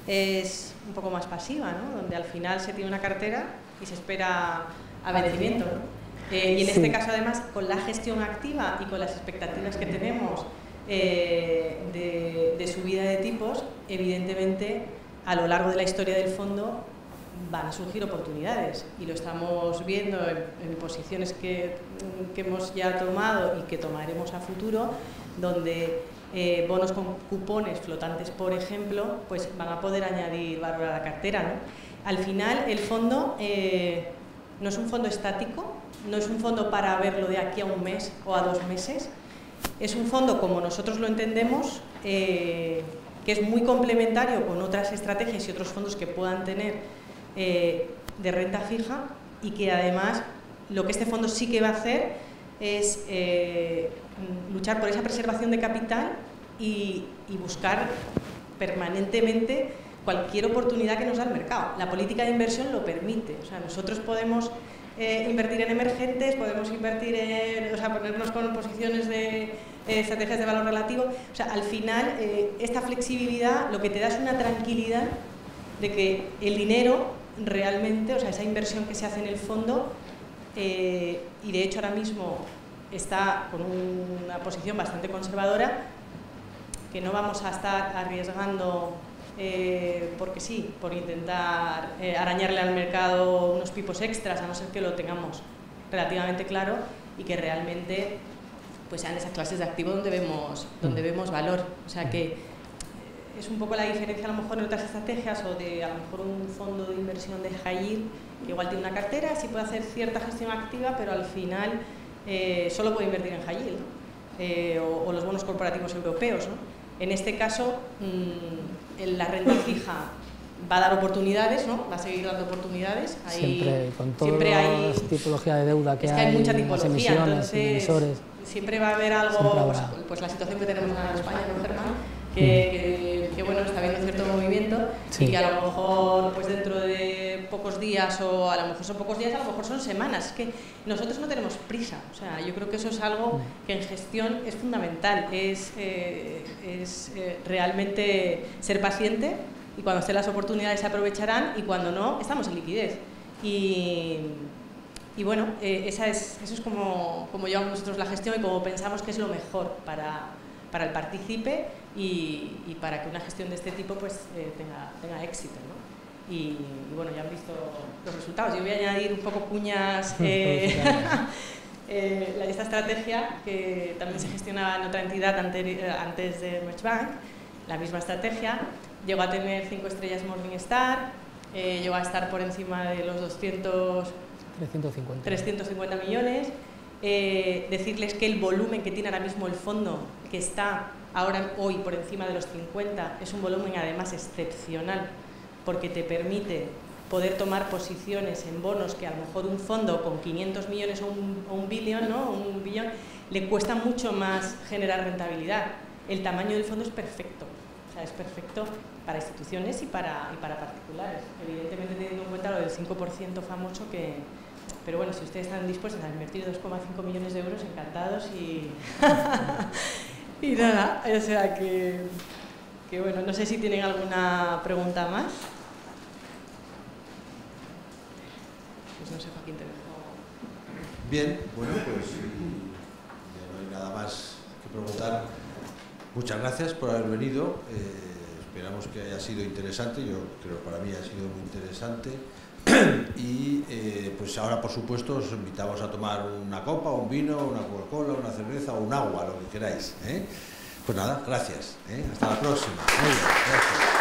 es un poco más pasiva, ¿no? Donde al final se tiene una cartera y se espera a vencimiento, ¿no? Y en este caso, además, con la gestión activa y con las expectativas que tenemos de subida de tipos, evidentemente, a lo largo de la historia del fondo van a surgir oportunidades y lo estamos viendo en posiciones que hemos ya tomado y que tomaremos a futuro, donde bonos con cupones flotantes, por ejemplo, pues van a poder añadir valor a la cartera, ¿no? Al final, el fondo no es un fondo estático, no es un fondo para verlo de aquí a un mes o a 2 meses, es un fondo como nosotros lo entendemos, que es muy complementario con otras estrategias y otros fondos que puedan tener de renta fija, y que además lo que este fondo sí que va a hacer es luchar por esa preservación de capital y buscar permanentemente cualquier oportunidad que nos da el mercado. La política de inversión lo permite, o sea, nosotros podemos invertir en emergentes, podemos invertir en, o sea, ponernos con posiciones de estrategias de valor relativo, o sea, al final esta flexibilidad lo que te da es una tranquilidad de que el dinero realmente, o sea, esa inversión que se hace en el fondo, y de hecho ahora mismo está con una posición bastante conservadora, que no vamos a estar arriesgando porque sí, por intentar arañarle al mercado unos pipos extras, a no ser que lo tengamos relativamente claro y que realmente pues sean esas clases de activo donde vemos valor. O sea que es un poco la diferencia a lo mejor en otras estrategias, o de a lo mejor un fondo de inversión de high yield que igual tiene una cartera, sí puede hacer cierta gestión activa, pero al final solo puede invertir en high yield, ¿no? O los bonos corporativos europeos, ¿no? En este caso, la renta fija va a dar oportunidades, ¿no? Va a seguir dando oportunidades. Siempre, con toda la tipología de deuda que hay, mucha tipología, emisiones, entonces emisores. Siempre va a haber algo, pues la situación que tenemos en España con Germán, que bueno, está habiendo cierto movimiento, sí, y que a lo mejor pues dentro de pocos días, o a lo mejor son pocos días, a lo mejor son semanas. Es que nosotros no tenemos prisa, o sea, yo creo que eso es algo que en gestión es fundamental, es realmente ser paciente, y cuando estén las oportunidades se aprovecharán, y cuando no, estamos en liquidez. Y bueno, eso es como llevamos nosotros la gestión y como pensamos que es lo mejor para el partícipe y para que una gestión de este tipo pues tenga éxito, ¿no? Y bueno, ya han visto los resultados. Yo voy a añadir un poco cuñas esta estrategia, que también se gestionaba en otra entidad antes de Merchbank, la misma estrategia. Llegó a tener 5 estrellas Morningstar, llegó a estar por encima de los 350 millones. Decirles que el volumen que tiene ahora mismo el fondo, que está hoy por encima de los 50, es un volumen además excepcional, porque te permite poder tomar posiciones en bonos que a lo mejor un fondo con 500 millones o un billón, ¿no? Un billón, le cuesta mucho más generar rentabilidad. El tamaño del fondo es perfecto, o sea, es perfecto para instituciones y para particulares, evidentemente teniendo en cuenta lo del 5% famoso que... Pero bueno, si ustedes están dispuestos a invertir 2,5 millones de euros, encantados y nada, o sea que bueno, no sé si tienen alguna pregunta más. Pues no sé, Joaquín, te dejo. Bien, bueno, pues ya no hay nada más que preguntar. Muchas gracias por haber venido. Esperamos que haya sido interesante. Yo creo que para mí ha sido muy interesante. Y pues ahora, por supuesto, os invitamos a tomar una copa, un vino, una Coca-Cola, una cerveza o un agua, lo que queráis. Pues nada, gracias. Hasta la próxima. Muy bien, gracias.